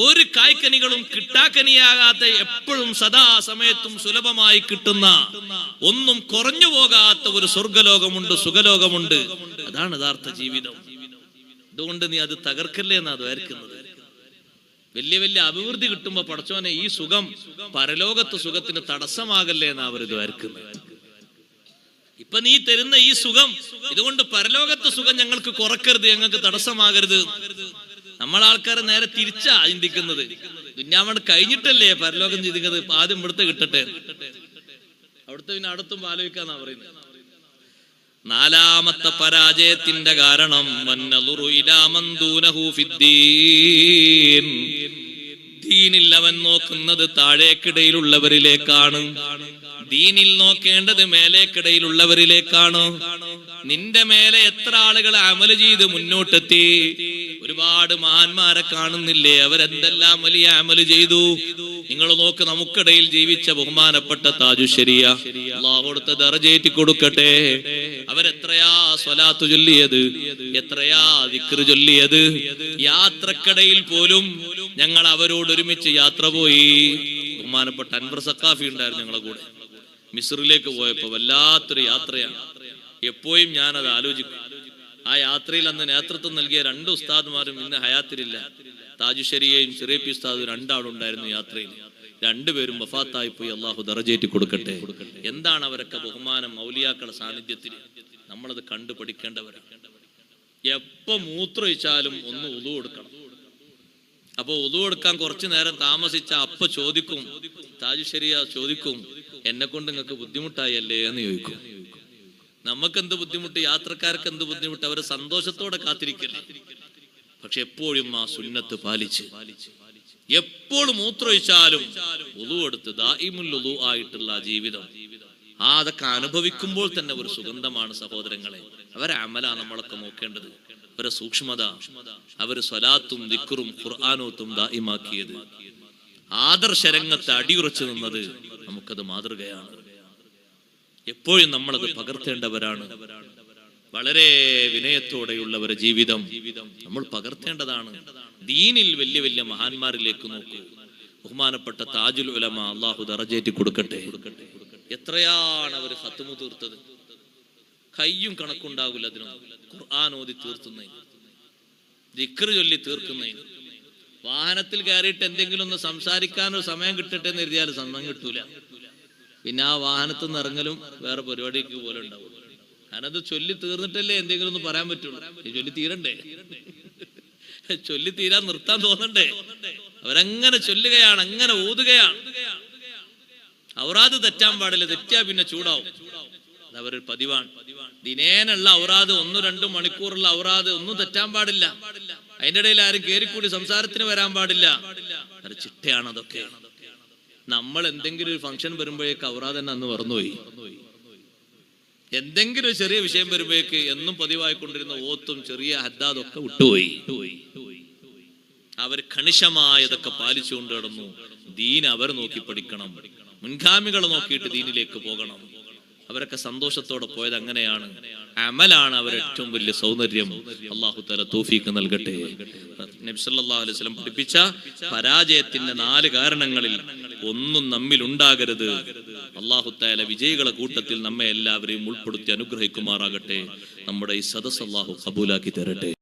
Speaker 1: ഒരു കായ്ക്കനികളും കിട്ടാക്കനിയാകാത്ത, എപ്പോഴും സദാസമയത്തും സുലഭമായി കിട്ടുന്ന, ഒന്നും കുറഞ്ഞു പോകാത്ത ഒരു സ്വർഗലോകമുണ്ട്, സുഖലോകമുണ്ട്. അതാണ് യഥാർത്ഥ ജീവിതം. അതുകൊണ്ട് നീ അത് തകർക്കല്ലേ എന്നാ ദ്വാരിക്കുന്നത്. വലിയ വലിയ അഭിവൃദ്ധി കിട്ടുമ്പോ പടച്ചോനെ, ഈ സുഖം പരലോകത്ത് സുഖത്തിന് തടസ്സമാകല്ലേ എന്നാ അവർ ദ്വാരിക്കുന്നത്. ഇപ്പൊ നീ തരുന്ന ഈ സുഖം, ഇതുകൊണ്ട് പരലോകത്തെ സുഖം ഞങ്ങൾക്ക് കുറക്കരുത്, ഞങ്ങൾക്ക് തടസ്സമാകരുത്. നമ്മളാൾക്കാർ നേരെ തിരിച്ചാ ചിന്തിക്കുന്നത്. ദുന്യാവണ് കഴിഞ്ഞിട്ടല്ലേ പരലോകം ചിന്തിക്കുന്നത്. ആദ്യം ഇവിടുത്തെ കിട്ടട്ടെ, അവിടുത്തെ പിന്നെ അടുത്തും ആലോചിക്കാന്നാ പറയുന്നത്. 4ാമത്തെ പരാജയത്തിന്റെ കാരണം ദീനിൽ അവൻ നോക്കുന്നത് താഴേക്കിടയിലുള്ളവരിലേക്കാണ്. ദീനിൽ നോക്കേണ്ടത് മേലേക്കിടയിലുള്ളവരിലേക്കാണ്. നിന്റെ മേലെ എത്ര ആളുകൾ അമല് ചെയ്ത് മുന്നോട്ടെത്തി? ഒരുപാട് മഹാന്മാരെ കാണുന്നില്ലേ? അവരെന്തെല്ലാം വലിയ അമല് ചെയ്തു. നിങ്ങൾ നോക്ക്, നമുക്കിടയിൽ ജീവിച്ച ബഹുമാനപ്പെട്ട താജുശ്ശേരിയ, അല്ലാഹു കൊടുത്ത ദറജേറ്റി കൊടുക്കട്ടെ. അവരെത്രയാ സ്വലാത്ത് ചൊല്ലിയത്, എത്രയാ ദിക്റ് ചൊല്ലിയത്. യാത്രക്കിടയിൽ പോലും ഞങ്ങൾ അവരോട് ഒരുമിച്ച് യാത്ര പോയി. ബഹുമാനപ്പെട്ട അൻവർ സഖാഫി ഉണ്ടായിരുന്നു ഞങ്ങളെ കൂടെ. മിസ്റിലേക്ക് പോയപ്പോ വല്ലാത്തൊരു യാത്രയാണ്. എപ്പോഴും ഞാനത് ആലോചിക്കും. ആ യാത്രയിൽ അന്ന് നേതൃത്വം നൽകിയ 2 ഉസ്താദ്മാരും ഇന്ന് ഹയാത്തിലില്ല. താജുശ്ശേരിയെയും ചെറിയ ഉസ്താദും 2 ആളുണ്ടായിരുന്നു യാത്രയിൽ. 2 പേരും വഫാത്തായി പോയി. അള്ളാഹു ദറജേറ്റി കൊടുക്കട്ടെ. എന്താണ് അവരൊക്കെ ബഹുമാനം ഔലിയാക്കളുടെ സാന്നിധ്യത്തിൽ. നമ്മളത് കണ്ടു പഠിക്കേണ്ടവരാണ്. എപ്പോ മൂത്രമൊഴിച്ചാലും ഒന്ന് ഉളു കൊടുക്കണം. അപ്പൊ ഉളു കൊടുക്കാൻ കുറച്ചു നേരം താമസിച്ച അപ്പ ചോദിക്കും, താജുശ്ശേരിയ ചോദിക്കും, എന്നെ കൊണ്ട് നിങ്ങൾക്ക് ബുദ്ധിമുട്ടായി അല്ലേ എന്ന് ചോദിക്കും. നമുക്കെന്ത് ബുദ്ധിമുട്ട്, യാത്രക്കാർക്ക് എന്ത് ബുദ്ധിമുട്ട്? അവര് സന്തോഷത്തോടെ കാത്തിരിക്കല്ലേ. പക്ഷെ എപ്പോഴും ആ സുന്നത്ത് പാലിച്ച്, എപ്പോഴും മൂത്രമൊഴിച്ചാലും ഉളു എടുത്ത് ദായിമുൽ ഉളു ആയിട്ടുള്ള ജീവിതം, അതൊക്കെ അനുഭവിക്കുമ്പോൾ തന്നെ ഒരു സുഗന്ധമാണ് സഹോദരങ്ങളെ. അവരെ അമല നമ്മളൊക്കെ നോക്കേണ്ടത്, അവരെ സൂക്ഷ്മത, അവര് സ്വലാത്തും ദിക്റും ഖുർആനോത്തും ദായിമാക്കിയത്, ആദർശരംഗത്ത് അടിയുറച്ചു നിന്നത്, നമുക്കത് മാതൃകയാണ്. എപ്പോഴും നമ്മളത് പകർത്തേണ്ടവരാണ്. വളരെ വിനയത്തോടെയുള്ളവരുടെ ജീവിതം നമ്മൾ പകർത്തേണ്ടതാണ്. ദീനിൽ വലിയ വലിയ മഹാന്മാരിലേക്ക് നോക്കൂ. ബഹുമാനപ്പെട്ട താജുൽ ഉലമ അള്ളാഹു ദറജേറ്റി കൊടുക്കട്ടെ. എത്രയാണ് അവർ ഖത്മു തീർത്തത്. കയ്യും കണക്കുണ്ടാകില്ല അതിനൊന്നും. ഖുർആൻ ഓതി തീർത്തുന്നതിന്, ദിക്ർ ചൊല്ലി തീർക്കുന്നതിന്. വാഹനത്തിൽ കയറിയിട്ട് എന്തെങ്കിലും ഒന്ന് സംസാരിക്കാനൊരു സമയം കിട്ടട്ടെ എന്ന് എഴുതിയാൽ സമയം കിട്ടൂല. പിന്നെ ആ വാഹനത്തിൽ നിന്ന് ഇറങ്ങലും വേറെ പരിപാടിക്ക് പോലെ ഉണ്ടാവും. കാരണം അത് ചൊല്ലി തീർന്നിട്ടല്ലേ എന്തെങ്കിലും ഒന്ന് പറയാൻ പറ്റുള്ളൂ. ചൊല്ലി തീരണ്ടേ? ചൊല്ലി തീരാൻ നിർത്താൻ തോന്നണ്ടേ? അവരങ്ങനെ ചൊല്ലുകയാണ്, അങ്ങനെ ഓതുകയാണ്. ഔറാദ് തെറ്റാൻ പാടില്ല. തെറ്റിയാ പിന്നെ ചൂടാവും. അതവരൊരു പതിവാണ്. ദിനേനുള്ള ഔറാദ് 1-2 മണിക്കൂറുള്ള ഔറാദ് ഒന്നും തെറ്റാൻ പാടില്ല. അതിന്റെ ഇടയിൽ ആരും കയറിക്കൂടി സംസാരത്തിന് വരാൻ പാടില്ല. ഒരു ചിട്ടയാണ് അതൊക്കെ. നമ്മൾ എന്തെങ്കിലും ഒരു ഫംഗ്ഷൻ വരുമ്പോഴേക്ക് ഔറാദ് തന്നെ അന്ന് മറന്നുപോയി. എന്തെങ്കിലും ഒരു ചെറിയ വിഷയം വരുമ്പോഴേക്ക് എന്നും പതിവായിക്കൊണ്ടിരുന്ന ഓത്തും ചെറിയ ഹദ്ദാദൊക്കെ വിട്ടുപോയി. അവർ കണിശമായതൊക്കെ പാലിച്ചുകൊണ്ട് നടന്നു. ദീൻ അവർ നോക്കി പഠിക്കണം. മുൻഗാമികളെ നോക്കിയിട്ട് ദീനിലേക്ക് പോകണം. അവരൊക്കെ സന്തോഷത്തോടെ പോയത് അങ്ങനെയാണ്. അമലാണ് അവരുടെ ഏറ്റവും വലിയ സൗന്ദര്യം. അല്ലാഹു തആല തൗഫീഖ് നൽകട്ടെ. നബി സല്ലല്ലാഹു അലൈഹി വസല്ലം പഠിപ്പിച്ച പരാജയത്തിന്റെ 4 കാരണങ്ങളിൽ ഒന്നും നമ്മിൽ ഉണ്ടാകരുത്. അല്ലാഹു തആല വിജയികളെ കൂട്ടത്തിൽ നമ്മെ എല്ലാവരെയും ഉൾപ്പെടുത്തി അനുഗ്രഹിക്കുമാറാകട്ടെ. നമ്മുടെ ഈ സദസ്സ് അല്ലാഹു ഖബൂലാക്കി തരട്ടെ.